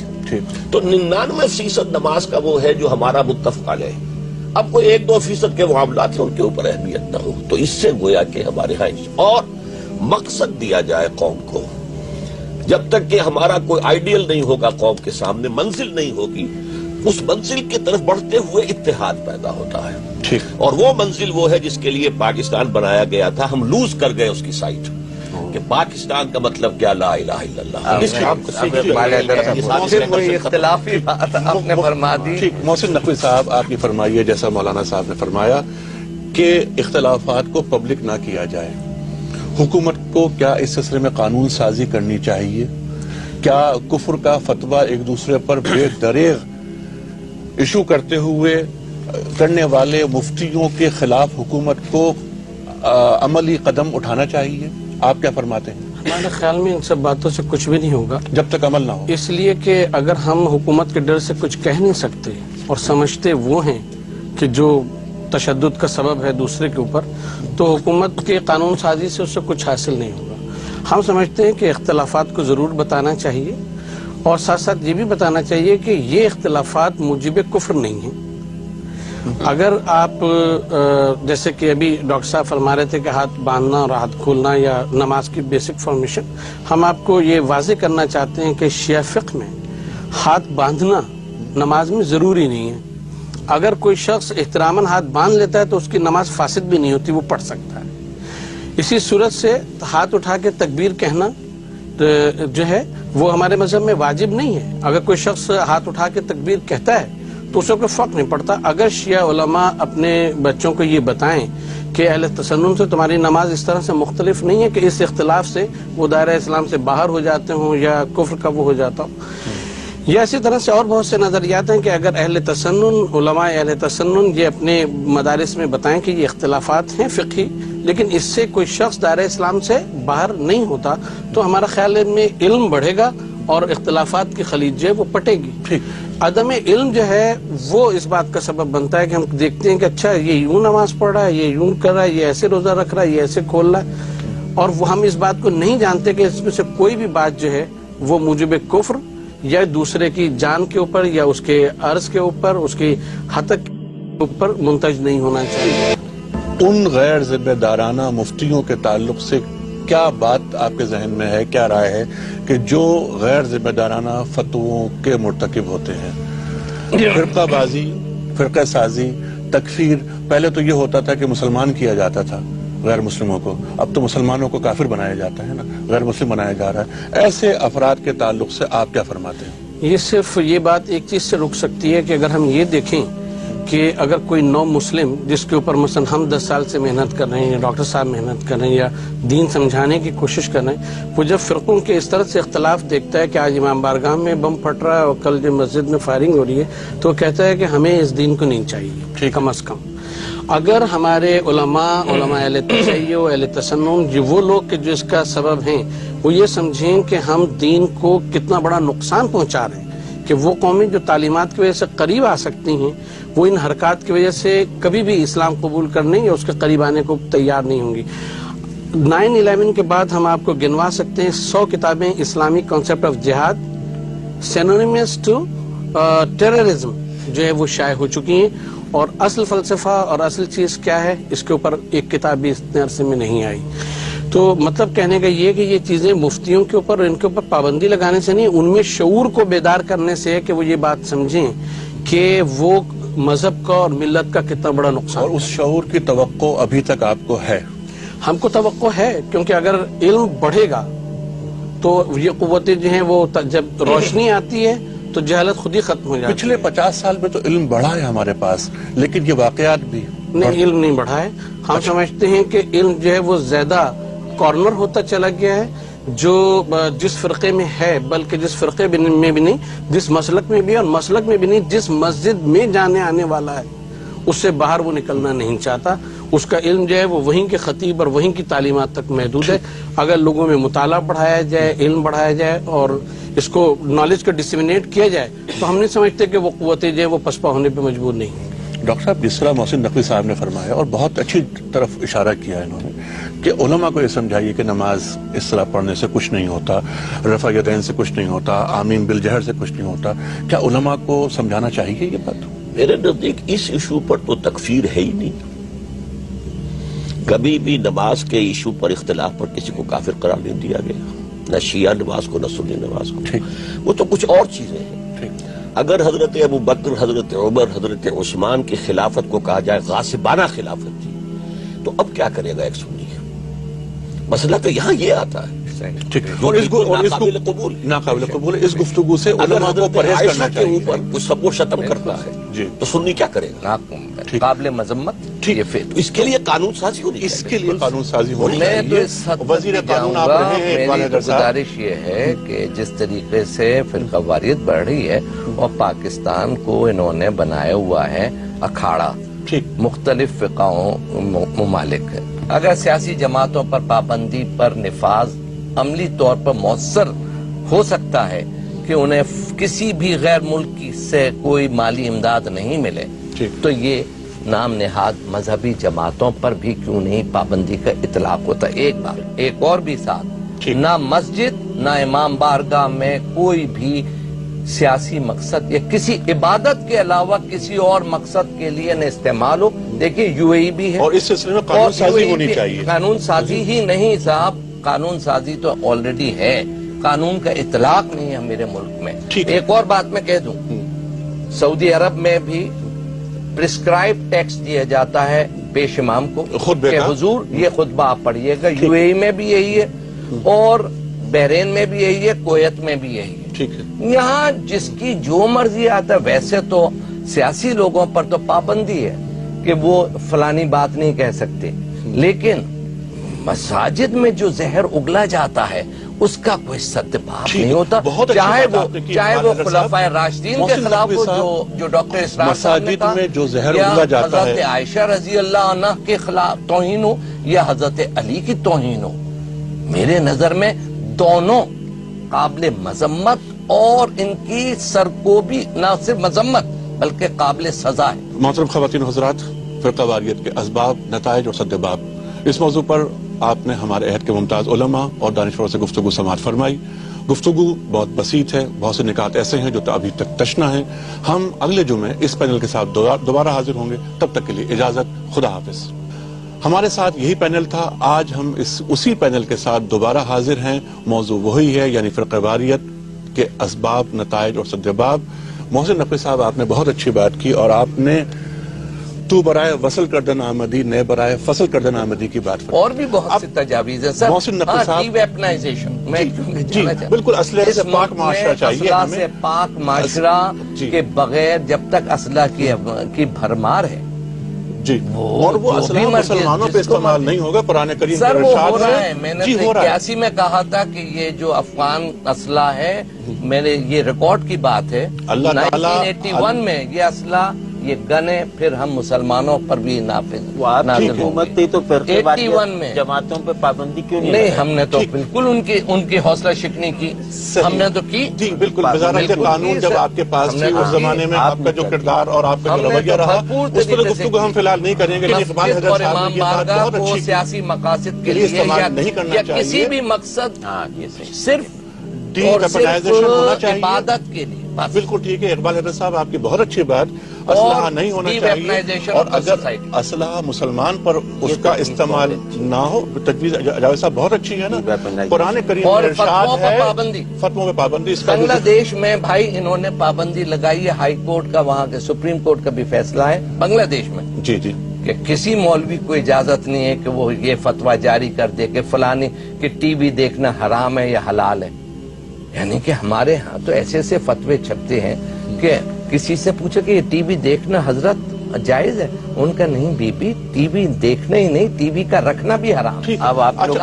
تو 99% نماز کا وہ ہے جو ہمارا متفق علیہ ہے. اب کوئی 1-2% کے معاملات ہیں ان کے اوپر اہمیت نہ ہو، تو اس سے گویا کہ ہمارے ہاں اور مقصد دیا جائے قوم کو. جب تک کہ ہمارا کوئی آئیڈیل نہیں ہوگا، قوم کے سامنے منزل نہیں ہوگی، اس منزل کی طرف بڑھتے ہوئے اتحاد پیدا ہوتا ہے.
ٹھیک.
اور وہ منزل وہ ہے جس کے لیے پاکستان بنایا گیا تھا. ہم لوز کر گئے اس کی سائٹ کہ پاکستان کا مطلب کیا لا الہ الا اللہ.
صرف وہی اختلافی بات آپ نے فرما دی.
ٹھیک. محسن نقوی صاحب آپ یہ فرمائیے جیسا مولانا صاحب نے فرمایا کہ اختلافات کو پبلک نہ کیا جائے. حکومت کو کیا اس سلسلے میں قانون سازی کرنی چاہیے؟ کیا کفر کا فتویٰ ایک دوسرے پر بے دریغ ایشو کرنے والے مفتیوں کے خلاف حکومت کو عملی قدم اٹھانا چاہیے؟ آپ کیا فرماتے ہیں؟
ہمارے خیال میں ان سب باتوں سے کچھ بھی نہیں ہوگا
جب تک عمل نہ ہو.
اس لیے کہ اگر ہم حکومت کے ڈر سے کچھ کہہ نہیں سکتے اور سمجھتے وہ ہیں کہ جو تشدد کا سبب ہے دوسرے کے اوپر، تو حکومت کے قانون سازی سے اس سے کچھ حاصل نہیں ہوگا. ہم سمجھتے ہیں کہ اختلافات کو ضرور بتانا چاہیے اور ساتھ ساتھ یہ بھی بتانا چاہیے کہ یہ اختلافات موجب کفر نہیں ہیں. اگر آپ جیسے کہ ابھی ڈاکٹر صاحب فرما رہے تھے کہ ہاتھ باندھنا اور ہاتھ کھولنا یا نماز کی بیسک فارمیشن، ہم آپ کو یہ واضح کرنا چاہتے ہیں کہ شیعہ فقہ میں ہاتھ باندھنا نماز میں ضروری نہیں ہے. اگر کوئی شخص احتراماً ہاتھ باندھ لیتا ہے تو اس کی نماز فاسد بھی نہیں ہوتی، وہ پڑھ سکتا ہے. اسی صورت سے ہاتھ اٹھا کے تکبیر کہنا جو ہے وہ ہمارے مذہب میں واجب نہیں ہے. اگر کوئی شخص ہاتھ اٹھا کے تکبیر کہتا ہے تو اسے کوئی فرق نہیں پڑتا. اگر شیعہ علماء اپنے بچوں کو یہ بتائیں کہ اہل تسنن سے تمہاری نماز اس طرح سے مختلف نہیں ہے کہ اس اختلاف سے وہ دائرہ اسلام سے باہر ہو جاتے ہوں یا کفر کا وہ ہو جاتا ہو، یا اسی طرح سے اور بہت سے نظریات ہیں کہ اگر اہل تسنن، علماء اہل تسنن یہ اپنے مدارس میں بتائیں کہ یہ اختلافات ہیں فقہی لیکن اس سے کوئی شخص دائرہ اسلام سے باہر نہیں ہوتا، تو ہمارا خیال میں علم بڑھے گا اور اختلافات کی خلیج جو ہے وہ پٹے گی. عدم علم جو ہے وہ اس بات کا سبب بنتا ہے کہ ہم دیکھتے ہیں کہ اچھا یہ یوں نماز پڑھ رہا ہے، یہ یوں کر رہا ہے، یہ ایسے روزہ رکھ رہا ہے، یہ ایسے کھول رہا ہے، اور وہ ہم اس بات کو نہیں جانتے کہ اس میں سے کوئی بھی بات جو ہے وہ موجب کفر یا دوسرے کی جان کے اوپر یا اس کے عرض کے اوپر، اس کی ہتک کے اوپر منتج نہیں ہونا چاہیے.
ان غیر ذمہ دارانہ مفتیوں کے تعلق سے کیا بات آپ کے ذہن میں ہے، کیا رائے ہے کہ جو غیر ذمہ دارانہ فتووں کے مرتکب ہوتے ہیں؟ فرقہ بازی، فرقہ سازی، تکفیر. پہلے تو یہ ہوتا تھا کہ مسلمان کیا جاتا تھا غیر مسلموں کو، اب تو مسلمانوں کو کافر بنایا جاتا ہے نا، غیر مسلم بنایا جا رہا ہے. ایسے افراد کے تعلق سے آپ کیا فرماتے ہیں؟
یہ صرف یہ بات ایک چیز سے رک سکتی ہے کہ اگر ہم یہ دیکھیں کہ اگر کوئی نو مسلم جس کے اوپر مثلا ہم 10 سال سے محنت کر رہے ہیں یا ڈاکٹر صاحب محنت کر رہے ہیں یا دین سمجھانے کی کوشش کر رہے ہیں، وہ جب فرقوں کے اس طرح سے اختلاف دیکھتا ہے کہ آج امام بارگاہ میں بم پھٹ رہا ہے اور کل جو مسجد میں فائرنگ ہو رہی ہے، تو وہ کہتا ہے کہ ہمیں اس دین کو نہیں چاہیے کم از کم. اگر ہمارے علماء اہل تشیع، اہل تسنن، جو وہ لوگ کہ جو اس کا سبب ہیں، وہ یہ سمجھیں کہ ہم دین کو کتنا بڑا نقصان پہنچا رہے ہیں، کہ وہ قومیں جو تعلیمات کی وجہ سے قریب آ سکتی ہیں وہ ان حرکات کی وجہ سے کبھی بھی اسلام قبول کرنے یا اس کے قریب آنے کو تیار نہیں ہوں گی. 9/11 کے بعد ہم آپ کو گنوا سکتے ہیں 100 کتابیں اسلامی کانسیپٹ آف جہاد سینونیمس ٹو ٹیررزم جو ہے وہ شائع ہو چکی ہیں، اور اصل فلسفہ اور اصل چیز کیا ہے اس کے اوپر ایک کتاب بھی اتنے عرصے میں نہیں آئی. تو مطلب کہنے کا یہ کہ یہ چیزیں مفتیوں کے اوپر ان کے اوپر پابندی لگانے سے نہیں، ان میں شعور کو بیدار کرنے سے ہے کہ وہ یہ بات سمجھیں کہ وہ مذہب کا اور ملت کا کتنا بڑا نقصان.
اور اس شعور کی توقع ابھی تک آپ کو ہے؟
ہم کو توقع ہے، کیونکہ اگر علم بڑھے گا تو یہ قوتیں جو ہیں وہ جب روشنی آتی ہے تو جہالت خود ہی ختم ہو جاتی ہے.
پچھلے 50 سال میں تو علم بڑھا ہے ہمارے پاس، لیکن یہ واقعات بھی
نہیں، علم نہیں بڑھا ہے. ہم سمجھتے ہیں کہ علم جو ہے وہ زیادہ کارنر ہوتا چلا گیا ہے، جو جس فرقے میں ہے، بلکہ جس فرقے میں بھی نہیں، جس مسلک میں بھی اور مسلک میں بھی نہیں، جس مسجد میں جانے آنے والا ہے اس سے باہر وہ نکلنا نہیں چاہتا. اس کا علم جو ہے وہ وہیں کے خطیب اور وہیں کی تعلیمات تک محدود ہے. اگر لوگوں میں مطالعہ بڑھایا جائے، علم بڑھایا جائے اور اس کو نالج کو ڈسیمینیٹ کیا جائے تو ہم نہیں سمجھتے کہ وہ قوتیں جو ہے وہ پسپا ہونے پہ مجبور نہیں.
ڈاکٹر صاحب جس طرح محسن نقوی صاحب نے فرمایا اور بہت اچھی طرف اشارہ کیا انہوں نے کہ علماء کو یہ سمجھائیے کہ نماز اس طرح پڑھنے سے کچھ نہیں ہوتا، رفع یدین سے کچھ نہیں ہوتا، آمین بالجہر سے کچھ نہیں ہوتا. کیا علماء کو سمجھانا چاہیے یہ بات؟
میرے نزدیک اس ایشو پر تو تکفیر ہے ہی نہیں. کبھی بھی نماز کے ایشو پر اختلاف پر کسی کو کافر قرار نہیں دیا گیا، نہ شیعہ نماز کو نہ سنی نماز کو. وہ تو کچھ اور چیزیں ہیں. اگر حضرت ابو بکر، حضرت عمر، حضرت عثمان کی خلافت کو کہا جائے غاصبانہ خلافت تھی، تو اب کیا کرے گا ایک سنی؟ مسئلہ تو یہاں یہ آتا ہے.
اور اس
ناقابل قبول
ناقابل قبول ہے. اس گفتگو سے
اگر
علماء کو
حضرت
پرہیز
عائشہ
کرنا
کے
چاہیے.
اوپر کوئی سب کو ختم کرتا ہے
جی
تو سنی کیا کرے گا؟
قابل مذمت یہ فیل.
اس کے لیے قانون سازی ہونی
اس
چاہیے.
کے لیے قانون سازی ہونی
میں تو
چاہیے.
اس حد تک
وزیر
بھی
قانون
جاؤں
آپ
گا.
رہے ہیں اقبال
میری
حیدر صاحب.
گزارش یہ ہے کہ جس طریقے سے فرقہ واریت بڑھ رہی ہے اور پاکستان کو انہوں نے بنایا ہوا ہے اکھاڑا مختلف فقہوں ممالک ہے. اگر سیاسی جماعتوں پر پابندی پر نفاذ عملی طور پر مؤثر ہو سکتا ہے کہ انہیں کسی بھی غیر ملکی سے کوئی مالی امداد نہیں ملے تو یہ نام نہاد مذہبی جماعتوں پر بھی کیوں نہیں پابندی کا اطلاق ہوتا. ایک بار ایک اور بھی ساتھ، نہ مسجد نہ امام بارگاہ میں کوئی بھی سیاسی مقصد یا کسی عبادت کے علاوہ کسی اور مقصد کے لیے نہ استعمال ہو. دیکھیے یو اے ای بھی ہے
اور اس سلسلے میں قانون سازی ہونی چاہیے.
قانون سازی ہی نہیں صاحب، قانون سازی تو آلریڈی ہے، قانون کا اطلاق نہیں ہے میرے ملک میں. ایک اور بات میں کہہ دوں، سعودی عرب میں بھی پرسکرائب ٹیکس دیا جاتا ہے پیش امام کو کہ حضور یہ خطبہ آپ پڑھیے گا. یو اے ای میں بھی یہی ہے اور بحرین میں بھی یہی ہے، کویت میں بھی یہی ہے. یہاں جس کی جو مرضی آتا ہے. ویسے تو سیاسی لوگوں پر تو پابندی ہے کہ وہ فلانی بات نہیں کہہ سکتے، لیکن مساجد میں جو زہر اگلا جاتا ہے اس کا کوئی سدباب نہیں ہوتا، چاہے وہ خلفائے راشدین کے خلاف ہو جو ڈاکٹر اسرار صاحب نے کہا، یا حضرت عائشہ رضی اللہ عنہ کے خلاف توہین ہو یا حضرت علی کی توہین ہو. میرے نظر میں دونوں قابل مذمت اور ان کی سرکوبی نہ صرف مذمت بلکہ قابل سزا ہے.
محترم خواتین و حضرات، فرقہ واریت کے اسباب، نتائج اور سدباب، اس موضوع پر آپ نے ہمارے عہد کے ممتاز علماء اور دانشوروں سے گفتگو سماعت فرمائی. گفتگو بہت بسیط ہے، بہت سے نکات ایسے ہیں جو ابھی تک تشنا ہیں. ہم اگلے جمعے اس پینل کے ساتھ دوبارہ حاضر ہوں گے. تب تک کے لیے اجازت، خدا حافظ. ہمارے ساتھ یہی پینل تھا. آج ہم اسی پینل کے ساتھ دوبارہ حاضر ہیں. موضوع وہی ہے، یعنی فرقہ واریت کے اسباب، نتائج اور سدباب. محسن نقوی صاحب، آپ نے بہت اچھی بات کی اور آپ نے تو برائے وصل کردن آمدی نئے برائے فصل کردن آمدی کی بات فرمائی.
اور بھی بہت سی تجاویز ہیں سر.
محسن نقوی صاحب،
ڈی ویپنائزیشن
جی بالکل اسلحے سے پاک معاشرہ چاہیے.
اسلحہ سے پاک معاشرہ کے بغیر جب تک اسلحہ کی بھرمار ہے
جی، اور وہ اسلحہ مسلمانوں پہ استعمال نہیں ہوگا. قرآن کریم
سر وہ ہو رہا ہے.
ہے.
میں نے 81 میں کہا تھا کہ یہ جو افغان اسلحہ ہے، میرے یہ ریکارڈ کی بات ہے، 1981 میں یہ اسلحہ، یہ گنے پھر ہم مسلمانوں پر بھی نافذ
حکومت تھی تو پھر
81 میں
جماعتوں پہ پابندی کیوں
نہیں؟ ہم نے تو بالکل ان کی حوصلہ شکنی کی، ہم نے تو کی.
جی بالکل. وزارت قانون جب آپ کے پاس تھی اس زمانے میں آپ کا جو کردار اور آپ کا جو رویہ رہا اس پر گفتگو ہم فی الحال نہیں کریں گے.
اقبال حیدر صاحب نے یہ بات بہت اچھی کی، سیاسی مقاصد کے لیے یا کسی بھی مقصد، صرف
ہونا چاہیے
عبادت کے لیے.
بالکل ٹھیک ہے. اقبال حیدر صاحب، آپ کی بہت اچھی بات. اسلحہ نہیں ہونا چاہیے، اور اگر اسلحہ مسلمان پر اس کا استعمال نہ ہو. تجویز جاوید صاحب بہت اچھی ہے نا. قرآن کریم میں ارشاد ہے فتووں پہ پابندی.
بنگلہ دیش میں بھائی انہوں نے پابندی لگائی ہے، ہائی کورٹ کا، وہاں کے سپریم کورٹ کا بھی فیصلہ ہے بنگلہ دیش میں.
جی جی.
کہ کسی مولوی کو اجازت نہیں ہے کہ وہ یہ فتویٰ جاری کر دے کہ فلانی کہ ٹی وی دیکھنا حرام ہے یا حلال ہے. یعنی کہ ہمارے ہاں تو ایسے ایسے فتوے چھپتے ہیں کہ کسی سے پوچھے کہ یہ ٹی وی دیکھنا حضرت جائز ہے، ان کا نہیں بی بی، ٹی وی دیکھنا ہی نہیں، ٹی وی کا رکھنا بھی حرام.
اب آپ لوگ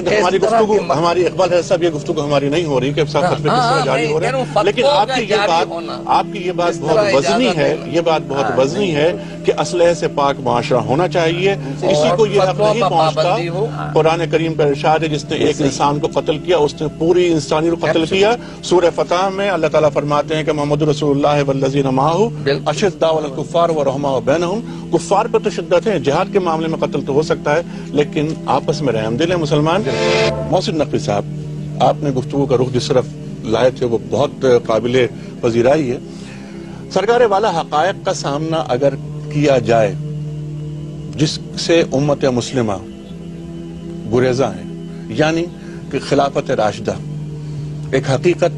ہماری گفتگو، ہماری اقبال حیدر صاحب، یہ گفتگو ہماری نہیں ہو رہی کہ فتوے کس طرح جاری ہو رہے ہیں، لیکن آپ کی یہ بات بہت وزنی ہے. یہ بات بہت وزنی ہے کہ اسلحے سے پاک معاشرہ ہونا چاہیے. کسی کو یہ حق نہیں پہنچتا. قرآن کریم پر ارشاد ہے جس نے ایک انسان کو قتل کیا اس نے پوری انسانی کو قتل کیا. سورہ فتح میں اللہ تعالیٰ فرماتے ہیں کہ محمد رسول اللہ والذین معہ اشداء علی الکفار ورحماء بینہم. کفار پر تو شدت ہے، جہاد کے معاملے میں قتل تو ہو سکتا ہے لیکن آپس میں رحم دل ہیں مسلمان. محسن نقوی صاحب، آپ نے گفتگو کا رخ جس طرف لائے تھے وہ بہت قابل پذیرائی ہے. سرکار والا حقائق کا سامنا اگر کیا جائے جس سے امت مسلمہ گریزاں ہیں، یعنی کہ خلافت راشدہ ایک حقیقت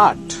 8।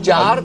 4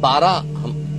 12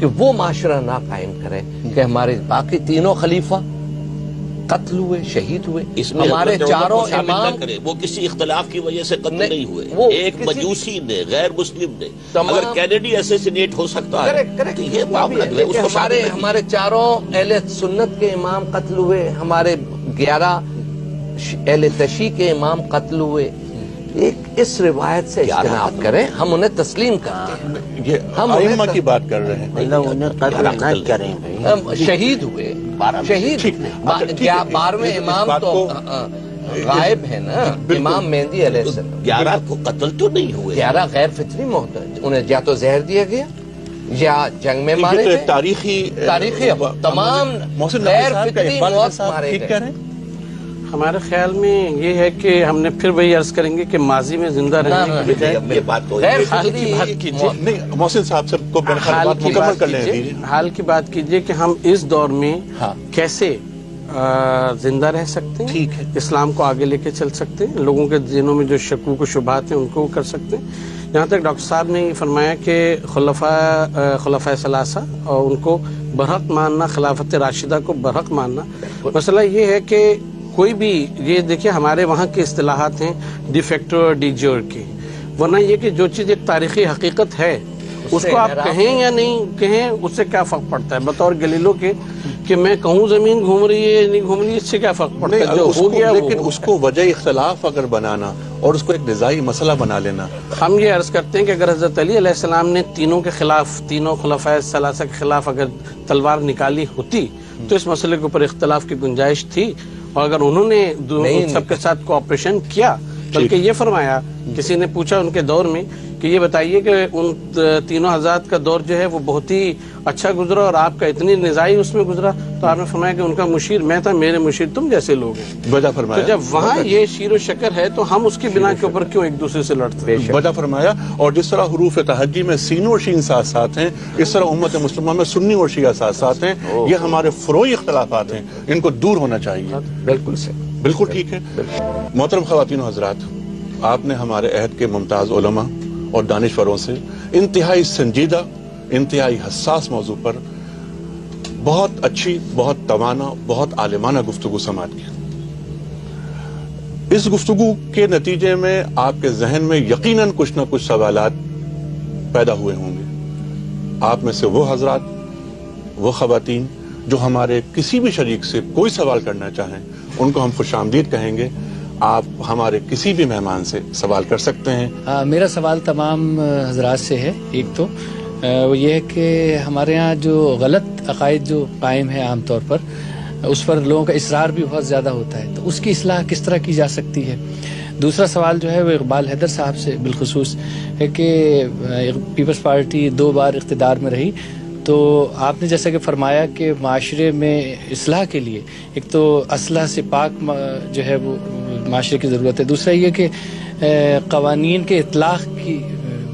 کہ وہ معاشرہ نہ قائم کریں کہ ہمارے باقی تینوں خلیفہ قتل ہوئے، شہید ہوئے،
اس میں
ہمارے چاروں امام
کرے وہ کسی اختلاف کی وجہ سے قتل نہیں
وہ
ہوئے، ایک
کسی
مجوسی نے، غیر مسلم نے،
تمام
اگر کینیڈی ایسیسینیٹ ہو سکتا ہے تو یہ معاملہ جو ہے اس کو
ہمارے چاروں اہل سنت کے امام قتل ہوئے، ہمارے 11 اہل تشیع کے امام قتل ہوئے. ایک اس روایت سے اجتناب کریں، ہم انہیں تسلیم کرتے ہیں.
یہ
ہم
ائمہ کی بات کر رہے ہیں.
اللہ انہیں قتل نہ کریں بھائی.
ہم شہید ہوئے، شہید 12ویں امام تو غائب ہے نا، امام مہدی علیہ السلام.
11 کو قتل تو نہیں ہوئے،
11 غیر فطری موت، انہیں یا تو زہر دیا گیا یا جنگ میں مارے گئے.
تاریخی
تمام غیر فطری موت مارے گئے.
ہمارے خیال میں یہ ہے کہ ہم نے پھر وہی عرض کریں گے کہ ماضی میں زندہ رہنے کی بجائے
یہ بات تو
غیر
حال
فطری
کی بات کیجیے،
نہیں، محسن صاحب سے کو بات مکمل کر لیں.
حال کی بات کیجیے کہ ہم اس دور میں کیسے زندہ رہ سکتے ہیں،
ٹھیک ہے،
اسلام کو آگے لے کے چل سکتے ہیں، لوگوں کے ذہنوں میں جو شکوک و شبہات ہیں ان کو کر سکتے ہیں. جہاں تک ڈاکٹر صاحب نے فرمایا کہ خلفائے ثلاثہ اور ان کو برحق ماننا، خلافت راشدہ کو برحق ماننا، مسئلہ یہ ہے کہ کوئی بھی یہ دیکھیں ہمارے وہاں کے اصطلاحات ہیں ڈی فیکٹو اور ڈی جور کے، ورنہ یہ کہ جو چیز ایک تاریخی حقیقت ہے اس کو آپ کہیں یا نہیں کہیں اس سے کیا فرق پڑتا ہے. بطور گلیلو کے کہ میں کہوں زمین گھوم رہی ہے نہیں گھوم رہی ہے، اس سے کیا فرق پڑتا ہے، جو ہو گیا.
لیکن اس کو وجہ اختلاف اگر بنانا اور اس کو ایک نزاعی مسئلہ بنا لینا.
ہم یہ عرض کرتے ہیں کہ اگر حضرت علی علیہ السلام نے تینوں کے خلاف، تینوں خلفائے ثلاثہ کے خلاف اگر تلوار نکالی ہوتی تو اس مسئلے کے اوپر اختلاف کی گنجائش تھی، اور اگر انہوں نے سب کے ساتھ کوآپریشن کیا، بلکہ یہ فرمایا، کسی نے پوچھا ان کے دور میں کہ یہ بتائیے کہ ان تینوں حضرات کا دور جو ہے وہ بہت ہی اچھا گزرا اور آپ کا اتنی نزاعی اس میں گزرا، تو آپ نے فرمایا کہ ان کا مشیر میں تھا، میرے مشیر تم جیسے لوگ ہیں.
وجہ فرمایا.
تو جب وہاں یہ شیر و شکر ہے تو ہم اس کی بنا کے اوپر کیوں ایک دوسرے سے لڑتے ہیں؟
وجہ فرمایا. اور جس طرح حروف تہجی میں سین اور شین ساتھ ساتھ ہیں، اس طرح امت مسلمہ میں سنی اور شیعہ ساتھ ساتھ ہیں. یہ ہمارے فروعی اختلافات ہیں، ان کو دور ہونا چاہیے.
بالکل سے
بالکل ٹھیک ہے. محترم خواتین و حضرات، آپ نے ہمارے عہد کے ممتاز علماء اور دانشوروں سے انتہائی سنجیدہ، انتہائی حساس موضوع پر بہت اچھی، بہت توانا، بہت عالمانہ گفتگو سماعت کی. اس گفتگو کے نتیجے میں آپ کے ذہن میں یقیناً کچھ نہ کچھ سوالات پیدا ہوئے ہوں گے. آپ میں سے وہ حضرات، وہ خواتین جو ہمارے کسی بھی شریک سے کوئی سوال کرنا چاہیں ان کو ہم خوش آمدید کہیں گے. آپ ہمارے کسی بھی مہمان سے سوال کر سکتے ہیں.
میرا سوال تمام حضرات سے ہے. ایک تو وہ یہ ہے کہ ہمارے ہاں جو غلط عقائد جو قائم ہے عام طور پر، اس پر لوگوں کا اصرار بھی بہت زیادہ ہوتا ہے، تو اس کی اصلاح کس طرح کی جا سکتی ہے؟ دوسرا سوال جو ہے وہ اقبال حیدر صاحب سے بالخصوص ہے کہ پیپلز پارٹی 2 بار اقتدار میں رہی، تو آپ نے جیسا کہ فرمایا کہ معاشرے میں اصلاح کے لیے ایک تو اسلحہ سے پاک جو ہے وہ معاشرے کی ضرورت ہے، دوسرا یہ کہ قوانین کے اطلاق کی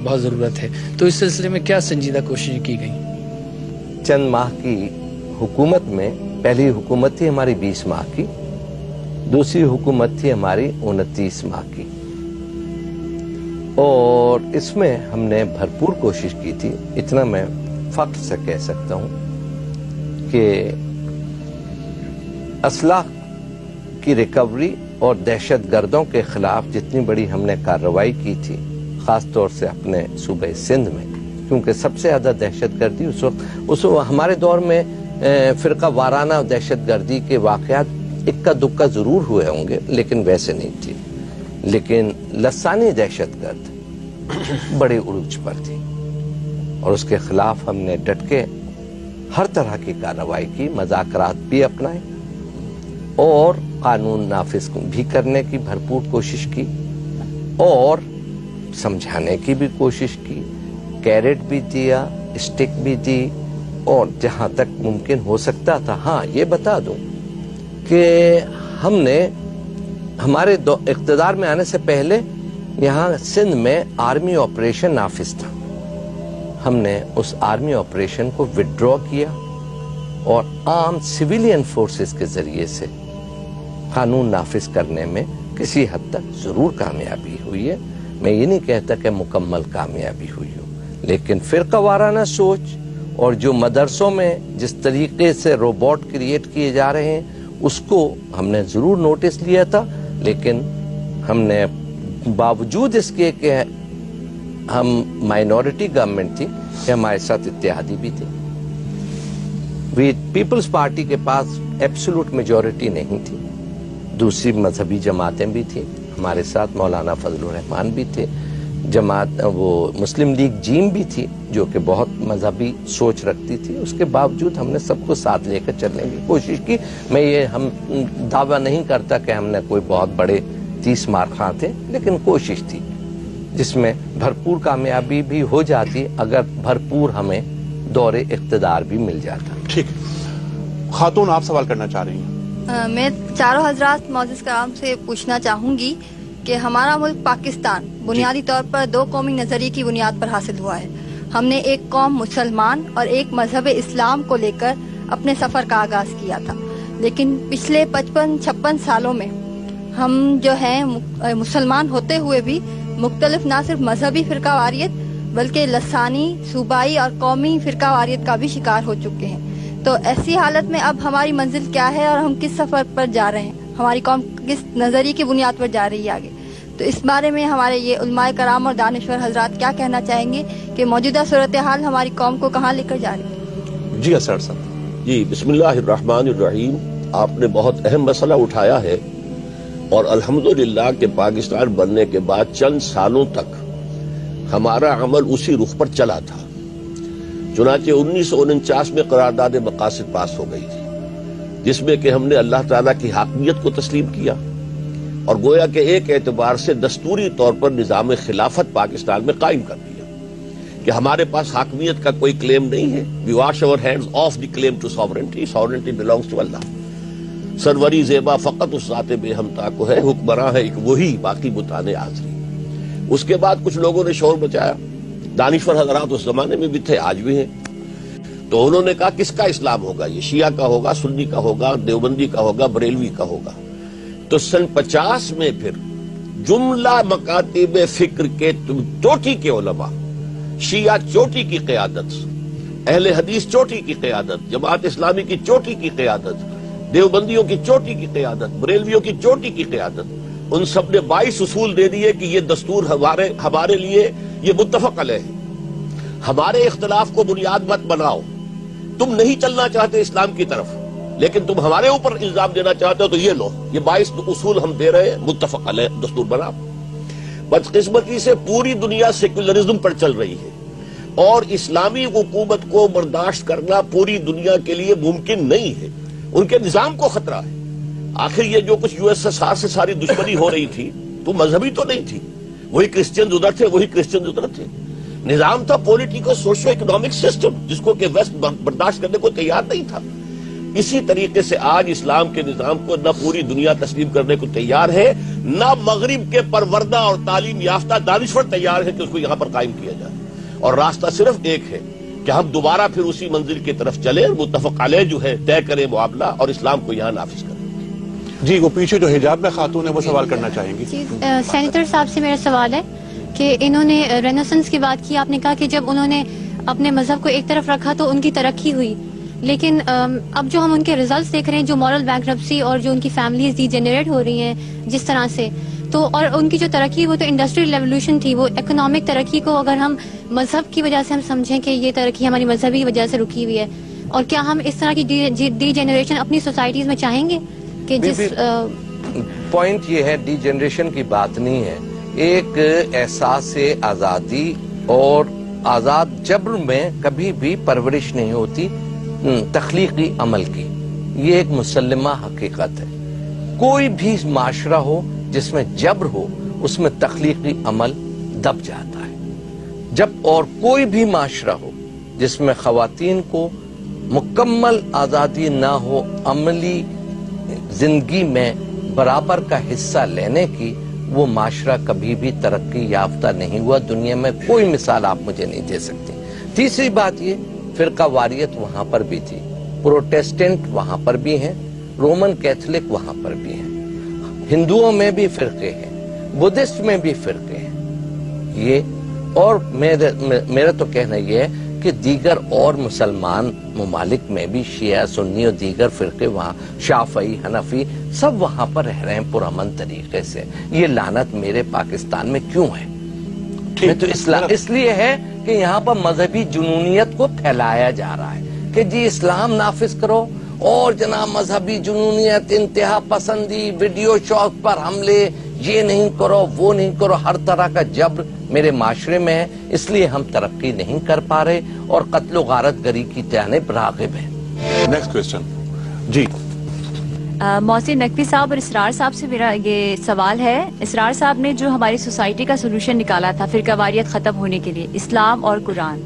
بہت ضرورت ہے. تو اس سلسلے میں کیا سنجیدہ کوششیں کی گئیں؟
چند ماہ کی حکومت میں پہلی حکومت تھی ہماری 20 ماہ کی، دوسری حکومت تھی ہماری 29 ماہ کی، اور اس میں ہم نے بھرپور کوشش کی تھی. اتنا میں فخر سے کہہ سکتا ہوں کہ اسلحہ کی ریکوری اور دہشت گردوں کے خلاف جتنی بڑی ہم نے کارروائی کی تھی، خاص طور سے اپنے صوبہ سندھ میں، کیونکہ سب سے زیادہ دہشت گردی اس وقت ہمارے دور میں فرقہ وارانہ دہشت گردی کے واقعات اکا دکا ضرور ہوئے ہوں گے لیکن ویسے نہیں تھی، لیکن لسانی دہشت گرد بڑے عروج پر تھی، اور اس کے خلاف ہم نے ڈٹ کے ہر طرح کی کارروائی کی، مذاکرات بھی اپنائے اور قانون نافذ بھی کرنے کی بھرپور کوشش کی، اور سمجھانے کی بھی کوشش کی، کیرٹ بھی دیا، اسٹک بھی دی، اور جہاں تک ممکن ہو سکتا تھا. ہاں یہ بتا دوں کہ ہم نے ہمارے اقتدار میں آنے سے پہلے یہاں سندھ میں آرمی آپریشن نافذ تھا. ہم نے اس آرمی آپریشن کو وڈرا کیا اور عام سویلین فورسز کے ذریعے سے قانون نافذ کرنے میں کسی حد تک ضرور کامیابی ہوئی ہے. میں یہ نہیں کہتا کہ مکمل کامیابی ہوئی ہو، لیکن فرقہ وارانہ سوچ اور جو مدرسوں میں جس طریقے سے روبوٹ کریٹ کیے جا رہے ہیں اس کو ہم نے ضرور نوٹس لیا تھا، لیکن ہم نے باوجود اس کے کہ ہم مائنورٹی گورنمنٹ تھی کہ ہمارے ساتھ اتحادی بھی تھی. پیپلز پارٹی کے پاس ایبسولوٹ میجورٹی نہیں تھی، دوسری مذہبی جماعتیں بھی تھیں ہمارے ساتھ، مولانا فضل الرحمان بھی تھے، جماعت وہ مسلم لیگ جیم بھی تھی جو کہ بہت مذہبی سوچ رکھتی تھی. اس کے باوجود ہم نے سب کو ساتھ لے کر چلنے کی کوشش کی. میں یہ ہم دعویٰ نہیں کرتا کہ ہم نے کوئی بہت بڑے 30 مارکاں تھے، لیکن کوشش تھی جس میں بھرپور کامیابی بھی ہو جاتی اگر بھرپور ہمیں دور اقتدار بھی مل جاتا.
ٹھیک ہے خاتون، آپ سوال کرنا چاہ رہی ہیں.
میں چاروں حضرات معزز کرام سے پوچھنا چاہوں گی کہ ہمارا ملک پاکستان بنیادی طور پر 2 قومی نظریے کی بنیاد پر حاصل ہوا ہے. ہم نے ایک قوم مسلمان اور ایک مذہب اسلام کو لے کر اپنے سفر کا آغاز کیا تھا، لیکن پچھلے 55-56 سالوں میں ہم جو ہیں مسلمان ہوتے ہوئے بھی مختلف نہ صرف مذہبی فرقہ واریت بلکہ لسانی، صوبائی اور قومی فرقہ واریت کا بھی شکار ہو چکے ہیں. تو ایسی حالت میں اب ہماری منزل کیا ہے اور ہم کس سفر پر جا رہے ہیں؟ ہماری قوم کس نظریے کی بنیاد پر جا رہی ہے آگے؟ تو اس بارے میں ہمارے یہ علماء کرام اور دانشور حضرات کیا کہنا چاہیں گے کہ موجودہ صورتحال ہماری قوم کو کہاں لے کر جا رہی ہے؟
جی اسرار صاحب.
جی بسم اللہ الرحمن الرحیم. آپ نے بہت اہم مسئلہ اٹھایا ہے، اور الحمدللہ کہ پاکستان بننے کے بعد چند سالوں تک ہمارا عمل اسی رخ پر چلا تھا. چنانچہ 1949 میں قرارداد مقاصد پاس ہو گئی تھی، جس میں کہ ہم نے اللہ تعالیٰ کی حاکمیت کو تسلیم کیا، اور گویا کہ ایک اعتبار سے دستوری طور پر نظام خلافت پاکستان میں قائم کر دیا کہ ہمارے پاس حاکمیت کا کوئی کلیم نہیں ہے. We wash our hands off the claim to sovereignty. Sovereignty belongs to Allah. سروری زیبا فقط اس ذات بے ہمتا کو ہے، حکمراں ہے ایک وہی، باقی بتانے آزری. اس کے بعد کچھ لوگوں نے شور مچایا، دانشور حضرات اس زمانے میں بھی تھے، آج بھی ہیں. تو انہوں نے کہا کس کا اسلام ہوگا؟ یہ شیعہ کا ہوگا، سنی کا ہوگا، دیوبندی کا ہوگا، بریلوی کا ہوگا. تو سن 50 میں پھر جملہ مکاتب فکر کے چوٹی کے علماء، شیعہ چوٹی کی قیادت، اہل حدیث چوٹی کی قیادت، جماعت اسلامی کی چوٹی کی قیادت، دیوبندیوں کی چوٹی کی قیادت، بریلویوں کی چوٹی کی قیادت، ان سب نے 22 اصول دے دیے کہ یہ دستور ہمارے لیے یہ متفق علیہ ہے. ہمارے اختلاف کو بنیاد مت بناؤ. تم نہیں چلنا چاہتے اسلام کی طرف، لیکن تم ہمارے اوپر الزام دینا چاہتے ہو تو یہ لو، یہ 22 اصول ہم دے رہے ہیں، متفق علیہ دستور بنا. بدقسمتی سے پوری دنیا سیکولرزم پر چل رہی ہے، اور اسلامی حکومت کو برداشت کرنا پوری دنیا کے لیے ممکن نہیں ہے. ان کے نظام کو خطرہ ہے. آخر یہ جو کچھ USSR سے ساری دشمنی ہو رہی تھی تو مذہبی تو نہیں تھی، وہی کرسچن ادھر تھے، وہی کرسچن ادھر تھے. نظام تھا پولیٹیکل سوشو اکنامک سسٹم، جس کو کہ ویسٹ برداشت کرنے کو تیار نہیں تھا. اسی طریقے سے آج اسلام کے نظام کو نہ پوری دنیا تسلیم کرنے کو تیار ہے، نہ مغرب کے پروردہ اور تعلیم یافتہ دانشور تیار ہے کہ اس کو یہاں پر قائم کیا جائے. اور راستہ صرف ایک ہے کہ ہم دوبارہ پھر اسی منزل کی طرف چلیں، متفق علیہ جو ہے طے کریں معاملہ اور اسلام کو یہاں نافذ کریں.
جی وہ پیچھے جو حجاب میں خاتون ہے وہ سوال کرنا چاہیں گی.
سینیٹر صاحب سے میرا سوال ہے کہ انہوں نے رینیسنس کی بات کی. آپ نے کہا کہ جب انہوں نے اپنے مذہب کو ایک طرف رکھا تو ان کی ترقی ہوئی، لیکن اب جو ہم ان کے ریزلٹس دیکھ رہے ہیں، جو مورل بینکرپسی اور جو ان کی فیملیز ڈی جنریٹ ہو رہی ہیں جس طرح سے، تو اور ان کی جو ترقی وہ تو انڈسٹریل ریولیوشن تھی، وہ اکنامک ترقی کو اگر ہم مذہب کی وجہ سے ہم سمجھیں کہ یہ ترقی ہماری مذہبی وجہ سے رکی ہوئی ہے، اور کیا ہم اس طرح کی ڈی جنریشن اپنی سوسائٹیز میں چاہیں گے؟ کہ جس
پوائنٹ یہ ہے ڈی جنریشن کی بات نہیں ہے، ایک احساس آزادی اور آزاد جبر میں کبھی بھی پرورش نہیں ہوتی تخلیقی عمل کی. یہ ایک مسلمہ حقیقت ہے. کوئی بھی معاشرہ ہو جس میں جبر ہو اس میں تخلیقی عمل دب جاتا ہے. جب اور کوئی بھی معاشرہ ہو جس میں خواتین کو مکمل آزادی نہ ہو عملی زندگی میں برابر کا حصہ لینے کی، وہ معاشرہ کبھی بھی ترقی یافتہ نہیں ہوا. دنیا میں کوئی مثال آپ مجھے نہیں دے سکتے. تیسری بات یہ، فرقہ واریت وہاں پر بھی تھی، پروٹیسٹنٹ وہاں پر بھی ہیں، رومن کیتھولک وہاں پر بھی ہیں، ہندوؤں میں بھی فرقے ہیں، بدھسٹ میں بھی فرقے ہیں. یہ اور میرا تو کہنا یہ ہے کہ دیگر اور مسلمان ممالک میں بھی شیعہ سنی اور دیگر فرقے وہاں شافعی حنفی سب وہاں پر رہ رہے ہیں پرامن طریقے سے. یہ لعنت میرے پاکستان میں کیوں ہے؟ میں تو اس لیے ہے کہ یہاں پر مذہبی جنونیت کو پھیلایا جا رہا ہے کہ جی اسلام نافذ کرو اور جناب مذہبی جنونیت، انتہا پسندی، ویڈیو شاپ پر حملے، یہ نہیں کرو وہ نہیں کرو، ہر طرح کا جبر میرے معاشرے میں ہے. اس لیے ہم ترقی نہیں کر پا رہے اور قتل و غارت گری کی جانب راغب ہیں.
نیکسٹ کوسچن جی.
محسن نقوی صاحب اور اسرار صاحب سے میرا یہ سوال ہے. اسرار صاحب نے جو ہماری سوسائٹی کا سولوشن نکالا تھا فرقہ واریت ختم ہونے کے لیے، اسلام اور قرآن،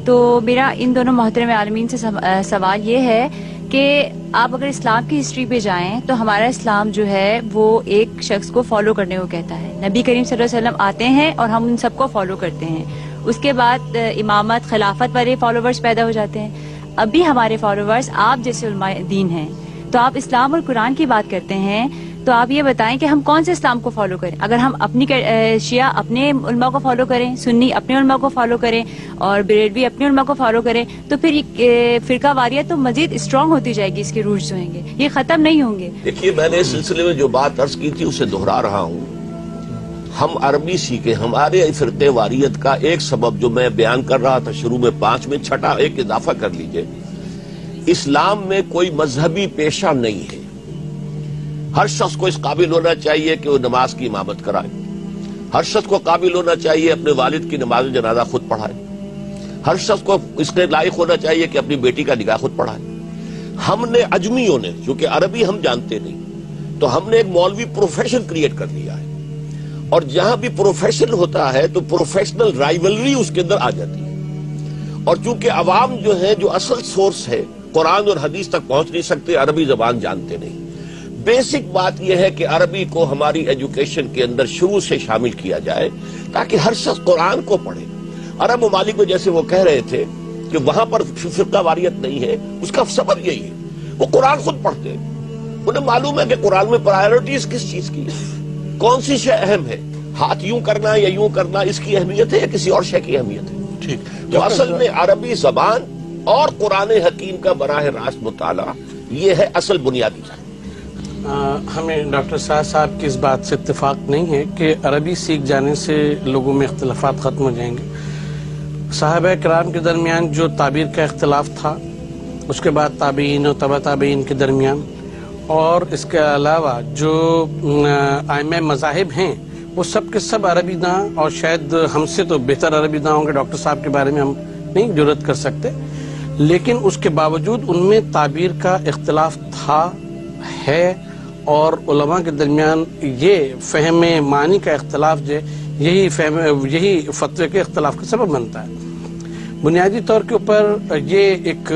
تو میرا ان دونوں محترم عالمین سے سوال یہ ہے کہ آپ اگر اسلام کی ہسٹری پہ جائیں تو ہمارا اسلام جو ہے وہ ایک شخص کو فالو کرنے کو کہتا ہے. نبی کریم صلی اللہ علیہ وسلم آتے ہیں اور ہم ان سب کو فالو کرتے ہیں. اس کے بعد امامت خلافت والے فالوورز پیدا ہو جاتے ہیں. اب بھی ہمارے فالوورز آپ جیسے علماء دین ہیں. تو آپ اسلام اور قرآن کی بات کرتے ہیں تو آپ یہ بتائیں کہ ہم کون سے اسلام کو فالو کریں؟ اگر ہم اپنی شیعہ اپنے علماء کو فالو کریں، سنی اپنے علماء کو فالو کریں اور بریلوی اپنے علماء کو فالو کریں تو پھر فرقہ واریت تو مزید اسٹرانگ ہوتی جائے گی، اس کے روٹس جو ہیں گے یہ ختم نہیں ہوں گے.
دیکھیے میں نے اس سلسلے میں جو بات عرض کی تھی اسے دہرا رہا ہوں. ہم عربی سیکھے، ہمارے فرقہ واریت کا ایک سبب جو میں بیان کر رہا تھا شروع میں 5 میں، چھٹا ایک اضافہ کر لیجئے. اسلام میں کوئی مذہبی پیشہ نہیں ہے. ہر شخص کو اس قابل ہونا چاہیے کہ وہ نماز کی امامت کرائے. ہر شخص کو قابل ہونا چاہیے اپنے والد کی نماز جنازہ خود پڑھائے. ہر شخص کو اس کے لائق ہونا چاہیے کہ اپنی بیٹی کا نکاح خود پڑھائے. ہم نے اجمیوں نے، چونکہ عربی ہم جانتے نہیں، تو ہم نے ایک مولوی پروفیشن کریٹ کر لیا ہے. اور جہاں بھی پروفیشن ہوتا ہے تو پروفیشنل رائیولری اس کے اندر آ جاتی ہے. اور چونکہ عوام جو ہے جو اصل سورس ہے قرآن اور حدیث تک پہنچ نہیں سکتے، عربی زبان جانتے نہیں. بیسک بات یہ ہے کہ عربی کو ہماری ایجوکیشن کے اندر شروع سے شامل کیا جائے تاکہ ہر شخص قرآن کو پڑھے. عرب ممالک میں جیسے وہ کہہ رہے تھے کہ وہاں پر فرقہ واریت نہیں ہے، اس کا سبب یہی ہے وہ قرآن خود پڑھتے ہیں. انہیں معلوم ہے کہ قرآن میں پرائیورٹیز کس چیز کی ہے، کون سی شے اہم ہے، ہاتھ یوں کرنا یا یوں کرنا، اس کی اہمیت ہے یا کسی اور شے کی اہمیت ہے.
ٹھیک.
تو اصل میں عربی زبان اور قرآن حکیم کا براہ راست مطالعہ یہ ہے اصل بنیادی چیز.
ہمیں ڈاکٹر صاحب کی اس بات سے اتفاق نہیں ہے کہ عربی سیکھ جانے سے لوگوں میں اختلافات ختم ہو جائیں گے. صحابہ کرام کے درمیان جو تعبیر کا اختلاف تھا، اس کے بعد تابعین اور تبع تابعین کے درمیان، اور اس کے علاوہ جو ائمہ مذاہب ہیں وہ سب کے سب عربی داں، اور شاید ہم سے تو بہتر عربی داں ہوں گے. ڈاکٹر صاحب کے بارے میں ہم نہیں جرات کر سکتے، لیکن اس کے باوجود ان میں تعبیر کا اختلاف تھا، ہے، اور علماء کے درمیان یہ فہم معنی کا اختلاف جو یہی فتوے کے اختلاف کا سبب بنتا ہے. بنیادی طور کے اوپر یہ ایک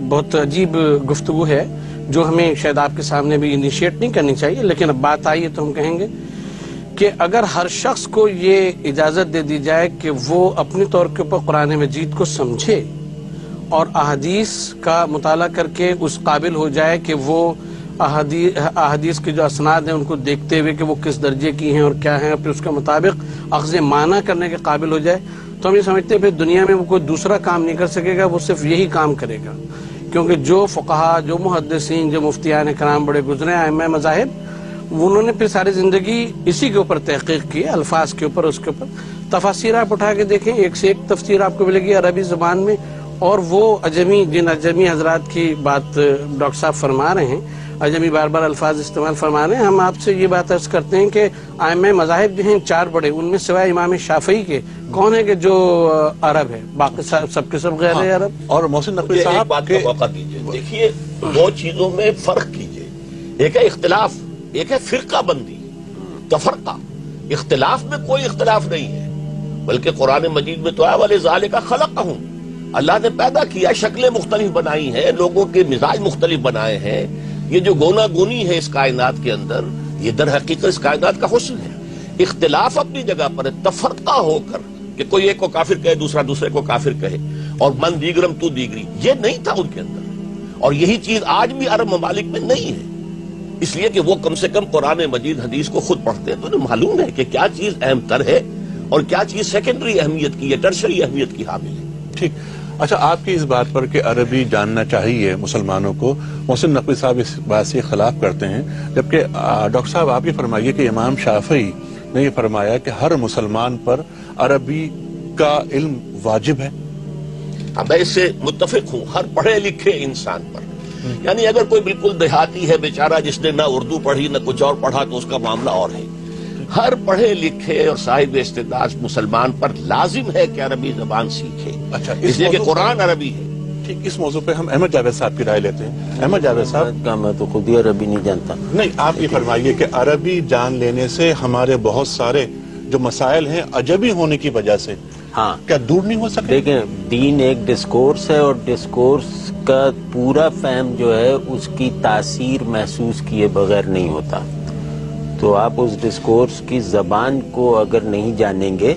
بہت عجیب گفتگو ہے جو ہمیں شاید آپ کے سامنے بھی انیشیٹ نہیں کرنی چاہیے، لیکن اب بات آئی ہے تو ہم کہیں گے کہ اگر ہر شخص کو یہ اجازت دے دی جائے کہ وہ اپنے طور کے اوپر قرآن مجید کو سمجھے اور احادیث کا مطالعہ کر کے اس قابل ہو جائے کہ وہ احادیث کے جو اسناد ہیں ان کو دیکھتے ہوئے کہ وہ کس درجے کی ہیں اور کیا ہیں، اور پھر اس کے مطابق اخذ معنی کرنے کے قابل ہو جائے، تو ہم یہ سمجھتے ہیں پھر دنیا میں وہ کوئی دوسرا کام نہیں کر سکے گا، وہ صرف یہی کام کرے گا. کیونکہ جو فقہا، جو محدثین، جو مفتیان کرام بڑے گزرے ائمہ مذاہب، انہوں نے پھر ساری زندگی اسی کے اوپر تحقیق کی، الفاظ کے اوپر، اس کے اوپر. تفاسیر آپ اٹھا کے دیکھیں، ایک سے ایک تفسیر آپ کو ملے گی عربی زبان میں. اور وہ جن اجمی حضرات کی بات ڈاکٹر صاحب فرما رہے ہیں، اجمی بار بار الفاظ استعمال فرما رہے ہیں، ہم آپ سے یہ بات عرض کرتے ہیں کہ ائمہ مذاہب جو ہیں 4 بڑے، ان میں سوائے امام شافعی کے کون ہے کہ جو عرب ہے؟ باقی سب کے سب غیر ہے عرب.
اور محسن نقوی صاحب
بات کا موقع دیجیے. دیکھیے 2 چیزوں میں فرق کیجیے، ایک ہے اختلاف، ایک ہے فرقہ بندی، تفرقہ. اختلاف میں کوئی اختلاف نہیں ہے، بلکہ قرآن مجید میں تو ہے وَلِذَالِكَ خَلَقَهُمْ، اللہ نے پیدا کیا، شکلیں مختلف بنائی ہیں، لوگوں کے مزاج مختلف بنائے ہیں. یہ جو گونا گونی ہے اس کائنات کے اندر، یہ در حقیقت اس کائنات کا حسن ہے. اختلاف اپنی جگہ پر ہے، تفرقہ ہو کر کہ کوئی ایک کو کافر کہے، دوسرا دوسرے کو کافر کہے، اور من دیگرم تو دیگری، یہ نہیں تھا ان کے اندر. اور یہی چیز آج بھی عرب ممالک میں نہیں ہے، اس لیے کہ وہ کم سے کم قرآن مجید حدیث کو خود پڑھتے ہیں، تو انہیں معلوم ہے کہ کیا چیز اہم تر ہے اور کیا چیز سیکنڈری اہمیت کی ہے، ٹرشری اہمیت کی حامل ہے.
ٹھیک. اچھا، آپ کی اس بات پر کہ عربی جاننا چاہیے مسلمانوں کو، محسن نقوی صاحب اس بات سے خلاف کرتے ہیں، جبکہ ڈاکٹر صاحب آپ یہ فرمائیے کہ امام شافعی نے یہ فرمایا کہ ہر مسلمان پر عربی کا علم واجب ہے.
میں اس سے متفق ہوں، ہر پڑھے لکھے انسان پر. یعنی اگر کوئی بالکل دیہاتی ہے بیچارہ جس نے نہ اردو پڑھی نہ کچھ اور پڑھا تو اس کا معاملہ اور ہے. ہر پڑھے لکھے اور صاحب استعداد مسلمان پر لازم ہے کہ عربی زبان سیکھے.
اچھا،
اس لیے کہ قرآن عربی ہے.
ٹھیک، اس موضوع پہ ہم احمد جاوید صاحب کی رائے لیتے ہیں. احمد جاوید صاحب،
میں تو خود ہی عربی نہیں جانتا.
نہیں، آپ یہ فرمائیے کہ عربی جان لینے سے ہمارے بہت سارے جو مسائل ہیں عجبی ہونے کی وجہ سے
ہاں
کیا دور نہیں ہو سکے؟
دیکھیں، دین ایک ڈسکورس ہے اور ڈسکورس کا پورا فہم جو ہے اس کی تاثیر محسوس کیے بغیر نہیں ہوتا. تو آپ اس ڈسکورس کی زبان کو اگر نہیں جانیں گے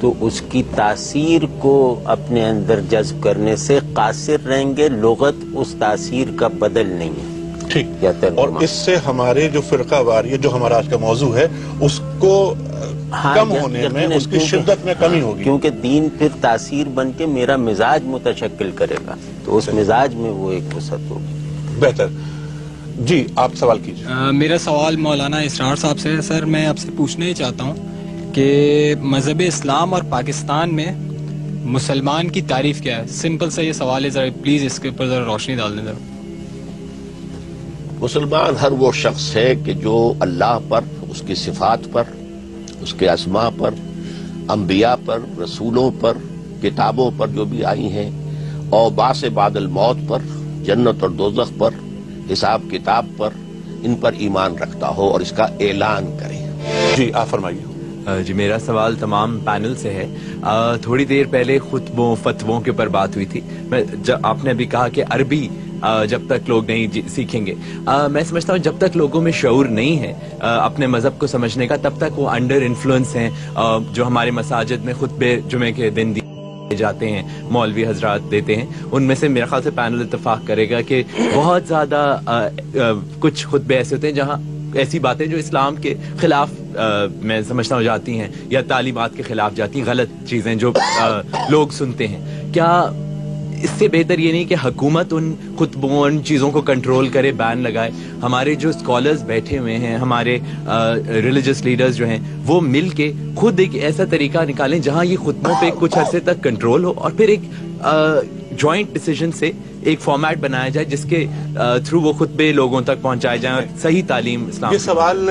تو اس کی تاثیر کو اپنے اندر جذب کرنے سے قاصر رہیں گے. لغت اس تاثیر کا بدل نہیں ہے.
ٹھیک، اور اس سے ہمارے جو فرقہ واریت جو ہمارا آج کا موضوع ہے اس کو کم ہونے میں، اس کی شدت میں کمی ہوگی،
کیونکہ دین پھر تاثیر بن کے میرا مزاج متشکل کرے گا، تو اس مزاج میں وہ ایک وسعت ہوگی.
بہتر. جی، آپ سوال کیجیے.
میرا سوال مولانا اسرار صاحب سے ہے. سر، میں آپ سے پوچھنا ہی چاہتا ہوں کہ مذہب اسلام اور پاکستان میں مسلمان کی تعریف کیا ہے؟ سمپل سا یہ سوال ہے، ذرا پلیز اس کے اوپر ذرا روشنی ڈال دیں. ذرا
مسلمان ہر وہ شخص ہے کہ جو اللہ پر، اس کی صفات پر، اس کے اسماء پر، انبیاء پر، رسولوں پر، کتابوں پر جو بھی آئی ہیں، اور بعث بعد الموت پر، جنت اور دوزخ پر، حساب کتاب پر، ان پر ایمان رکھتا ہو اور اس کا اعلان کرے.
جی، آپ فرمائیے.
جی، میرا سوال تمام پینل سے ہے. تھوڑی دیر پہلے خطبوں فتووں کے اوپر بات ہوئی تھی. آپ نے ابھی کہا کہ عربی جب تک لوگ نہیں سیکھیں گے، میں سمجھتا ہوں جب تک لوگوں میں شعور نہیں ہے اپنے مذہب کو سمجھنے کا، تب تک وہ انڈر انفلوئنس ہیں. جو ہمارے مساجد میں خطبے جمعے کے دن جاتے ہیں، مولوی حضرات دیتے ہیں، ان میں سے میرا خیال سے پینل اتفاق کرے گا کہ بہت زیادہ کچھ خطبے ایسے ہوتے ہیں جہاں ایسی باتیں جو اسلام کے خلاف میں سمجھتا ہوں جاتی ہیں، یا تعلیمات کے خلاف جاتی ہیں، غلط چیزیں جو لوگ سنتے ہیں. کیا اس سے بہتر یہ نہیں کہ حکومت ان خطبوں ان چیزوں کو کنٹرول کرے، بین لگائے؟ ہمارے جو اسکالرز بیٹھے ہوئے ہیں، ہمارے ریلیجس لیڈرز جو ہیں، وہ مل کے خود ایک ایسا طریقہ نکالیں جہاں یہ خطبوں پہ کچھ عرصے تک کنٹرول ہو، اور پھر ایک جوائنٹ ڈیسیجن سے ایک فارمیٹ بنایا جائے جس کے تھرو وہ خطبے لوگوں تک پہنچائے جائیں اور صحیح تعلیم اسلام.
یہ سوال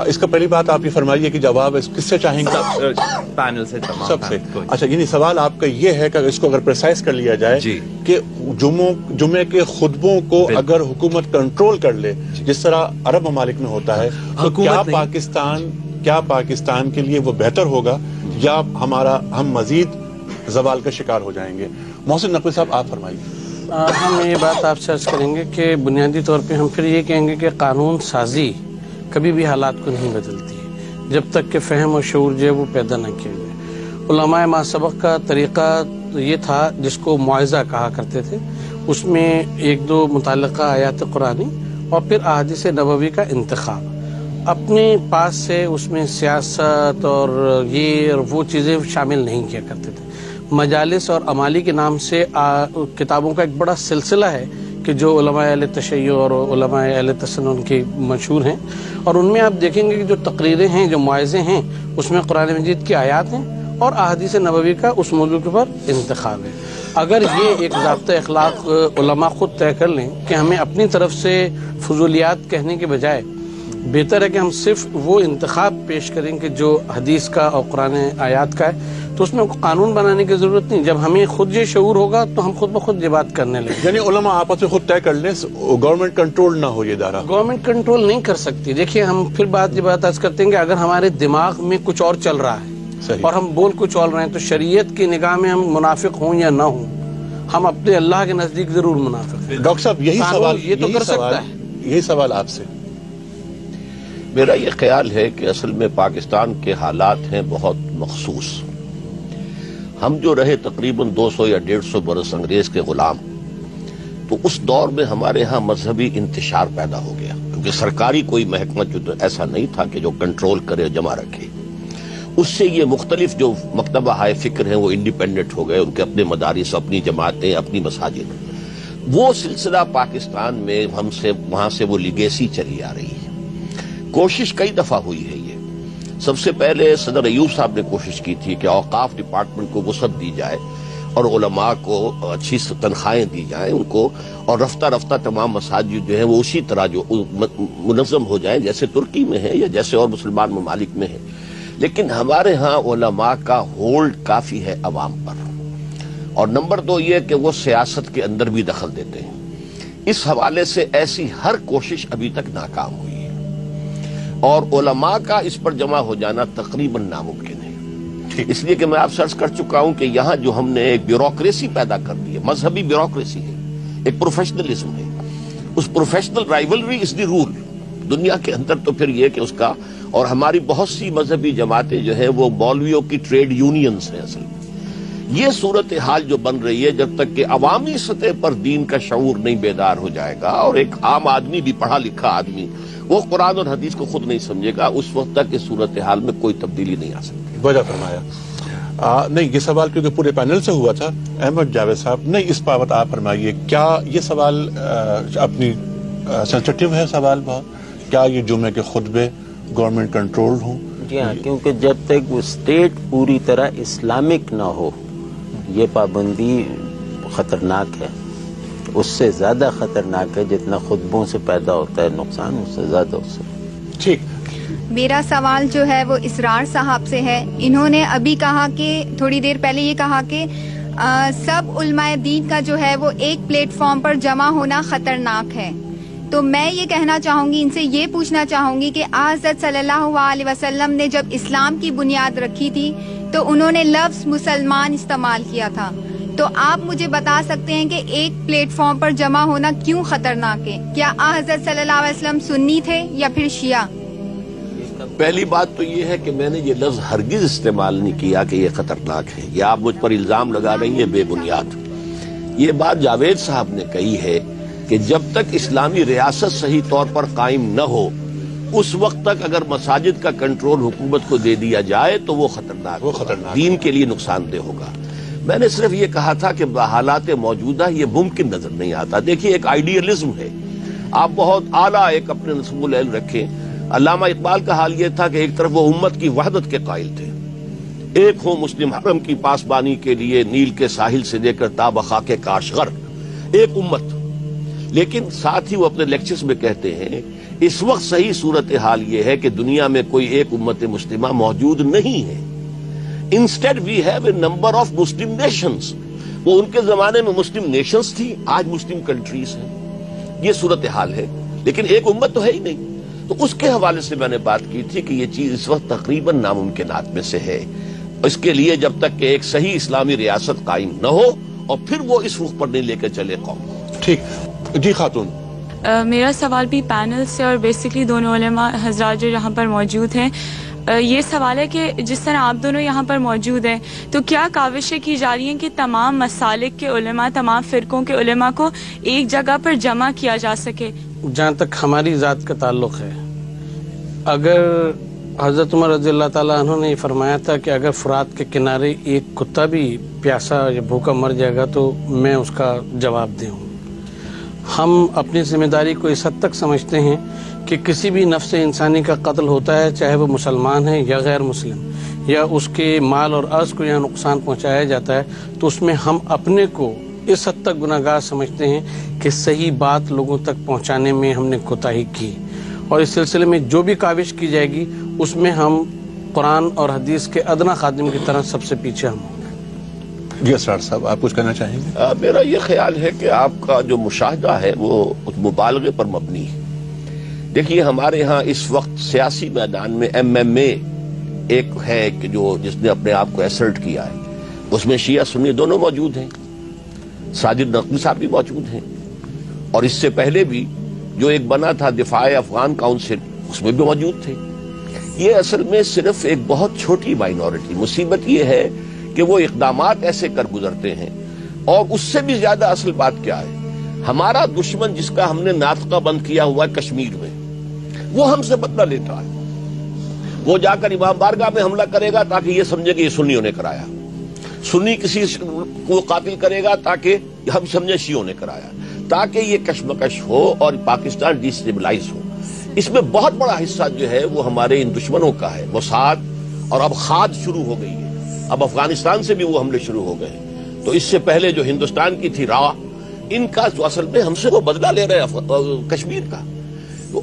اس کا پہلی بات آپ یہ فرمائیے کہ جواب کس سے چاہیں گے؟
پینل سے، تمام
سب سے. اچھا، یعنی سوال آپ کا یہ ہے کہ اس کو اگر پریسائز کر لیا جائے کہ جمعے کے خطبوں کو اگر حکومت کنٹرول کر لے جس طرح عرب ممالک میں ہوتا ہے، تو کیا پاکستان کے لیے وہ بہتر ہوگا یا ہم مزید زوال کا شکار ہو جائیں گے؟ محسن نقوی صاحب، آپ فرمائیے.
ہم یہ بات آپ سے عرض کریں گے کہ بنیادی طور پہ ہم پھر یہ کہیں گے کہ قانون سازی کبھی بھی حالات کو نہیں بدلتی ہے جب تک کہ فہم و شعور جو ہے وہ پیدا نہ کیے ہوئے. علماء ما سبق کا طریقہ یہ تھا جس کو معاوضہ کہا کرتے تھے. اس میں ایک دو متعلقہ آیات قرآنی اور پھر احادیث نبوی کا انتخاب اپنے پاس سے، اس میں سیاست اور یہ اور وہ چیزیں شامل نہیں کیا کرتے تھے. مجالس اور عمالی کے نام سے کتابوں کا ایک بڑا سلسلہ ہے کہ جو علماء اہل تشیع اور علماء اہل تسنن کی مشہور ہیں، اور ان میں آپ دیکھیں گے کہ جو تقریریں ہیں، جو معاوضے ہیں، اس میں قرآن مجید کی آیات ہیں اور احادیث نبوی کا اس موضوع کے اوپر انتخاب ہے. اگر یہ ایک ضابطہ اخلاق علماء خود طے کر لیں کہ ہمیں اپنی طرف سے فضولیات کہنے کے بجائے بہتر ہے کہ ہم صرف وہ انتخاب پیش کریں کہ جو حدیث کا اور قرآن آیات کا ہے، تو اس میں قانون بنانے کی ضرورت نہیں. جب ہمیں خود یہ شعور ہوگا تو ہم خود بخود یہ بات کرنے لیں.
یعنی علماء آپس میں خود طے کر لیں، گورنمنٹ کنٹرول نہ ہو. یہ ادارہ
گورنمنٹ کنٹرول نہیں کر سکتی. دیکھیے، ہم پھر یہ بات عرض کرتے ہیں کہ اگر ہمارے دماغ میں کچھ اور چل رہا ہے اور ہم بول کچھ اور رہے ہیں، تو شریعت کی نگاہ میں ہم منافق ہوں یا نہ ہوں، ہم اپنے اللہ کے نزدیک ضرور منافق ہیں.
ڈاکٹر صاحب، یہی سوال آپ سے.
میرا یہ خیال ہے کہ اصل میں پاکستان کے حالات ہیں بہت مخصوص. ہم جو رہے تقریباً 200 یا 150 برس انگریز کے غلام، تو اس دور میں ہمارے ہاں مذہبی انتشار پیدا ہو گیا، کیونکہ سرکاری کوئی محکمہ جو ایسا نہیں تھا کہ جو کنٹرول کرے، جمع رکھے. اس سے یہ مختلف جو مکتبہ ہائے فکر ہیں وہ انڈیپینڈنٹ ہو گئے، ان کے اپنے مدارس، اپنی جماعتیں، اپنی مساجد. وہ سلسلہ پاکستان میں ہم سے وہاں سے وہ لیگیسی چلی آ رہی ہے. کوشش کئی دفعہ ہوئی ہے. یہ سب سے پہلے صدر ایوب صاحب نے کوشش کی تھی کہ اوقاف ڈپارٹمنٹ کو وسعت دی جائے اور علماء کو اچھی تنخواہیں دی جائیں ان کو، اور رفتہ رفتہ تمام مساجد جو ہیں وہ اسی طرح جو منظم ہو جائیں جیسے ترکی میں ہے یا جیسے اور مسلمان ممالک میں ہے. لیکن ہمارے ہاں علماء کا ہولڈ کافی ہے عوام پر، اور نمبر 2 یہ کہ وہ سیاست کے اندر بھی دخل دیتے ہیں. اس حوالے سے ایسی ہر کوشش ابھی تک ناکام ہوئی ہے، اور علماء کا اس پر جمع ہو جانا تقریباً ناممکن ہے. اس لیے کہ میں آپ سے عرض کر چکا ہوں کہ یہاں جو ہم نے ایک بیوروکریسی پیدا کر دی ہے، مذہبی بیوروکریسی ہے، ایک پروفیشنلزم ہے. اس پروفیشنل رائیولری از دی رول دنیا کے اندر. تو پھر یہ کہ اس کا، اور ہماری بہت سی مذہبی جماعتیں جو ہیں وہ مولویوں کی ٹریڈ یونینز ہیں. اصل میں یہ صورتحال جو بن رہی ہے، جب تک کہ عوامی سطح پر دین کا شعور نہیں بیدار ہو جائے گا اور ایک عام آدمی بھی، پڑھا لکھا آدمی، وہ قرآن اور حدیث کو خود نہیں سمجھے گا، اس وقت تک اس صورتحال میں کوئی تبدیلی نہیں آ سکتی.
وجہ فرمایا. نہیں، یہ سوال کیونکہ پورے پینل سے ہوا تھا. احمد جاوید صاحب، نہیں اس بابت آپ فرمائیے، کیا یہ سوال اپنی سینسٹیو ہے سوال بہت، کیا یہ جمعے کے خطبے گورنمنٹ کنٹرول ہوں؟
جی ہاں، کیونکہ جب تک وہ اسٹیٹ پوری طرح اسلامک نہ ہو یہ پابندی خطرناک ہے. اس سے زیادہ خطرناک ہے جتنا خطبوں سے پیدا ہوتا ہے نقصان، اس سے زیادہ اس سے.
ٹھیک.
میرا سوال جو ہے وہ اسرار صاحب سے ہے. انہوں نے ابھی کہا کہ تھوڑی دیر پہلے یہ کہا کہ سب علماء دین کا جو ہے وہ ایک پلیٹ فارم پر جمع ہونا خطرناک ہے. تو میں یہ کہنا چاہوں گی، ان سے یہ پوچھنا چاہوں گی کہ حضرت صلی اللہ علیہ وسلم نے جب اسلام کی بنیاد رکھی تھی تو انہوں نے لفظ مسلمان استعمال کیا تھا. تو آپ مجھے بتا سکتے ہیں کہ ایک پلیٹ فارم پر جمع ہونا کیوں خطرناک ہے؟ کیا حضرت صلی اللہ علیہ وسلم سنی تھے یا پھر شیعہ؟
پہلی بات تو یہ ہے کہ میں نے یہ لفظ ہرگز استعمال نہیں کیا کہ یہ خطرناک ہے. یہ آپ مجھ پر الزام لگا رہی ہیں بے بنیاد. یہ بات جاوید صاحب نے کہی ہے کہ جب تک اسلامی ریاست صحیح طور پر قائم نہ ہو اس وقت تک اگر مساجد کا کنٹرول حکومت کو دے دیا جائے تو وہ خطرناک دین کے لیے نقصان دہ ہوگا. میں نے صرف یہ کہا تھا کہ حالات موجودہ یہ ممکن نظر نہیں آتا. دیکھیے ایک آئیڈیلزم ہے، آپ بہت اعلیٰ ایک اپنے نصب العلم رکھیں. علامہ اقبال کا حال یہ تھا کہ ایک طرف وہ امت کی وحدت کے قائل تھے، ایک ہو مسلم حرم کی پاسبانی کے لیے نیل کے ساحل سے لے کر تا بخاک کاشغر، ایک امت. لیکن ساتھ ہی وہ اپنے لیکچرز میں کہتے ہیں اس وقت صحیح صورتحال یہ ہے کہ دنیا میں کوئی ایک امت مسلمہ موجود نہیں ہے. Instead we have a number of Muslim nations. وہ ان کے زمانے میں مسلم نیشنز تھی، آج مسلم کنٹریز ہیں. یہ صورتحال ہے، لیکن ایک امت تو ہے ہی نہیں. تو اس کے حوالے سے میں نے بات کی تھی کہ یہ چیز اس وقت تقریباً ناممکنات میں سے ہے. اس کے لیے جب تک کہ ایک صحیح اسلامی ریاست قائم نہ ہو اور پھر وہ اس رخ پر نہیں لے کے چلے قوم.
ٹھیک. جی خاتون.
میرا سوال بھی پینل سے اور بیسکلی دونوں علماء حضرات جو یہاں پر موجود ہیں، یہ سوال ہے کہ جس طرح آپ دونوں یہاں پر موجود ہیں تو کیا کاوشیں کی جا رہی ہیں کہ تمام مسالک کے علماء، تمام فرقوں کے علماء کو ایک جگہ پر جمع کیا جا سکے؟
جہاں تک ہماری ذات کا تعلق ہے، اگر حضرت عمر رضی اللہ تعالیٰ عنہ نے فرمایا تھا کہ اگر فرات کے کنارے ایک کتا بھی پیاسا یا بھوکا مر جائے گا تو میں اس کا جواب دوں. ہم اپنی ذمہ داری کو اس حد تک سمجھتے ہیں کہ کسی بھی نفس انسانی کا قتل ہوتا ہے، چاہے وہ مسلمان ہے یا غیر مسلم، یا اس کے مال اور عرض کو یا نقصان پہنچایا جاتا ہے، تو اس میں ہم اپنے کو اس حد تک گناہگار سمجھتے ہیں کہ صحیح بات لوگوں تک پہنچانے میں ہم نے کوتاہی کی. اور اس سلسلے میں جو بھی کاوش کی جائے گی اس میں ہم قرآن اور حدیث کے ادنا خادم کی طرح سب سے پیچھے ہم ہوں.
جی اسرار صاحب، آپ کچھ کہنا چاہیں گے؟
میرا یہ خیال ہے کہ آپ کا جو مشاہدہ ہے وہ مبالغے پر مبنی ہے. دیکھیے ہمارے ہاں اس وقت سیاسی میدان میں MMA ایک ہے کہ جو جس نے اپنے آپ کو ایسرٹ کیا ہے، اس میں شیعہ سنی دونوں موجود ہیں. ساجد نقوی صاحب بھی موجود ہیں، اور اس سے پہلے بھی جو ایک بنا تھا دفاع افغان کاؤنسل، اس میں بھی موجود تھے. یہ اصل میں صرف ایک بہت چھوٹی مائنورٹی. مصیبت یہ ہے کہ وہ اقدامات ایسے کر گزرتے ہیں، اور اس سے بھی زیادہ اصل بات کیا ہے، ہمارا دشمن جس کا ہم نے ناطقہ بند کیا ہوا ہے کشمیر میں، وہ ہم سے بدلہ لیتا ہے. وہ جا کر امام بارگاہ میں حملہ کرے گا تاکہ یہ سمجھے کہ یہ سنیوں نے کرایا، سنی کسی کو قاتل کرے گا تاکہ ہم سمجھے شیعوں نے کرایا، تاکہ یہ کشمکش ہو اور پاکستان ڈیسٹیبلائز ہو۔ اس میں بہت بڑا حصہ جو ہے وہ ہمارے ان دشمنوں کا ہے، موساد، اور اب خاد شروع ہو گئی ہے، اب افغانستان سے بھی وہ حملے شروع ہو گئے۔ تو اس سے پہلے جو ہندوستان کی تھی راہ، ان کا جو اصل میں ہم سے وہ بدلہ لے رہے ہیں کشمیر کا،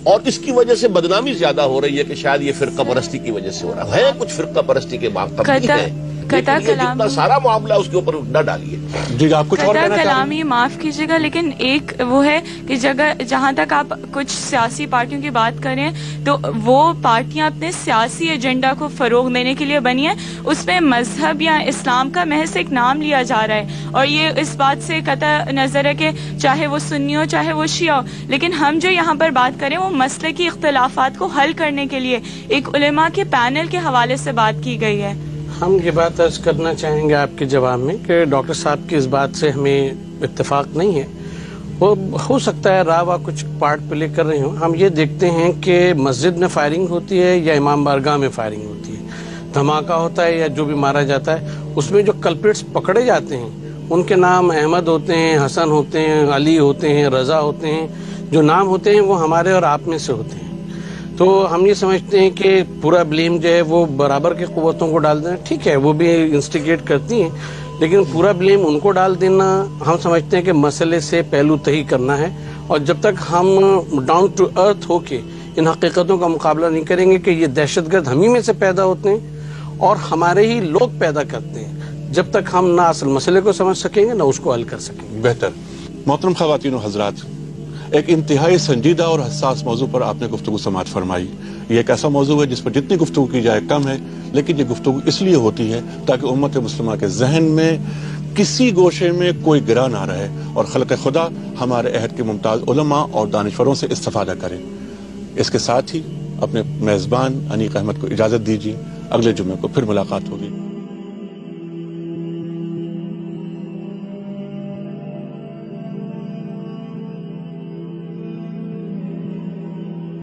اور اس کی وجہ سے بدنامی زیادہ ہو رہی ہے کہ شاید یہ فرقہ پرستی کی وجہ سے ہو رہا ہے۔ کچھ فرقہ پرستی کے قبضی ہے، لیکن یہ جتنا سارا معاملہ اس کے اوپر نہ ڈالیے۔
جی آپ کچھ اور کہنا چاہیں؟
کلامی معاف کیجیے گا، لیکن ایک وہ ہے کہ جہاں تک آپ کچھ سیاسی پارٹیوں کی بات کریں تو وہ پارٹیاں اپنے سیاسی ایجنڈا کو فروغ دینے کے لیے بنی ہیں، اس میں مذہب یا اسلام کا محض ایک نام لیا جا رہا ہے، اور یہ اس بات سے قطع نظر ہے کہ چاہے وہ سنی ہو چاہے وہ شیعہ ہو، لیکن ہم جو یہاں پر بات کریں وہ مسلکی اختلافات کو حل کرنے کے لیے ایک علماء کے پینل کے حوالے سے بات کی گئی ہے۔
ہم یہ بات عرض کرنا چاہیں گے آپ کے جواب میں کہ ڈاکٹر صاحب کی اس بات سے ہمیں اتفاق نہیں ہے، وہ ہو سکتا ہے راوا کچھ پارٹ پلے کر رہے ہوں۔ ہم یہ دیکھتے ہیں کہ مسجد میں فائرنگ ہوتی ہے یا امام بارگاہ میں فائرنگ ہوتی ہے، دھماکہ ہوتا ہے یا جو بھی مارا جاتا ہے، اس میں جو کلپریٹس پکڑے جاتے ہیں ان کے نام احمد ہوتے ہیں، حسن ہوتے ہیں، علی ہوتے ہیں، رضا ہوتے ہیں، جو نام ہوتے ہیں وہ ہمارے اور آپ میں سے ہوتے ہیں۔ تو ہم یہ سمجھتے ہیں کہ پورا بلیم جو ہے وہ برابر کی قوتوں کو ڈال دینا، ٹھیک ہے وہ بھی انسٹیگیٹ کرتی ہیں، لیکن پورا بلیم ان کو ڈال دینا ہم سمجھتے ہیں کہ مسئلے سے پہلو تہی کرنا ہے، اور جب تک ہم ڈاؤن ٹو ارتھ ہو کے ان حقیقتوں کا مقابلہ نہیں کریں گے کہ یہ دہشت گرد ہم ہی میں سے پیدا ہوتے ہیں اور ہمارے ہی لوگ پیدا کرتے ہیں، جب تک ہم نہ اصل مسئلے کو سمجھ سکیں گے نہ اس کو حل کر سکیں گے۔
بہتر۔ محترم خواتین و حضرات، ایک انتہائی سنجیدہ اور حساس موضوع پر آپ نے گفتگو سماعت فرمائی۔ یہ ایک ایسا موضوع ہے جس پر جتنی گفتگو کی جائے کم ہے، لیکن یہ گفتگو اس لیے ہوتی ہے تاکہ امت مسلمہ کے ذہن میں کسی گوشے میں کوئی گرہ نہ رہے اور خلق خدا ہمارے عہد کے ممتاز علماء اور دانشوروں سے استفادہ کرے۔ اس کے ساتھ ہی اپنے میزبان انیق احمد کو اجازت دیجیے، اگلے جمعے کو پھر ملاقات ہوگی۔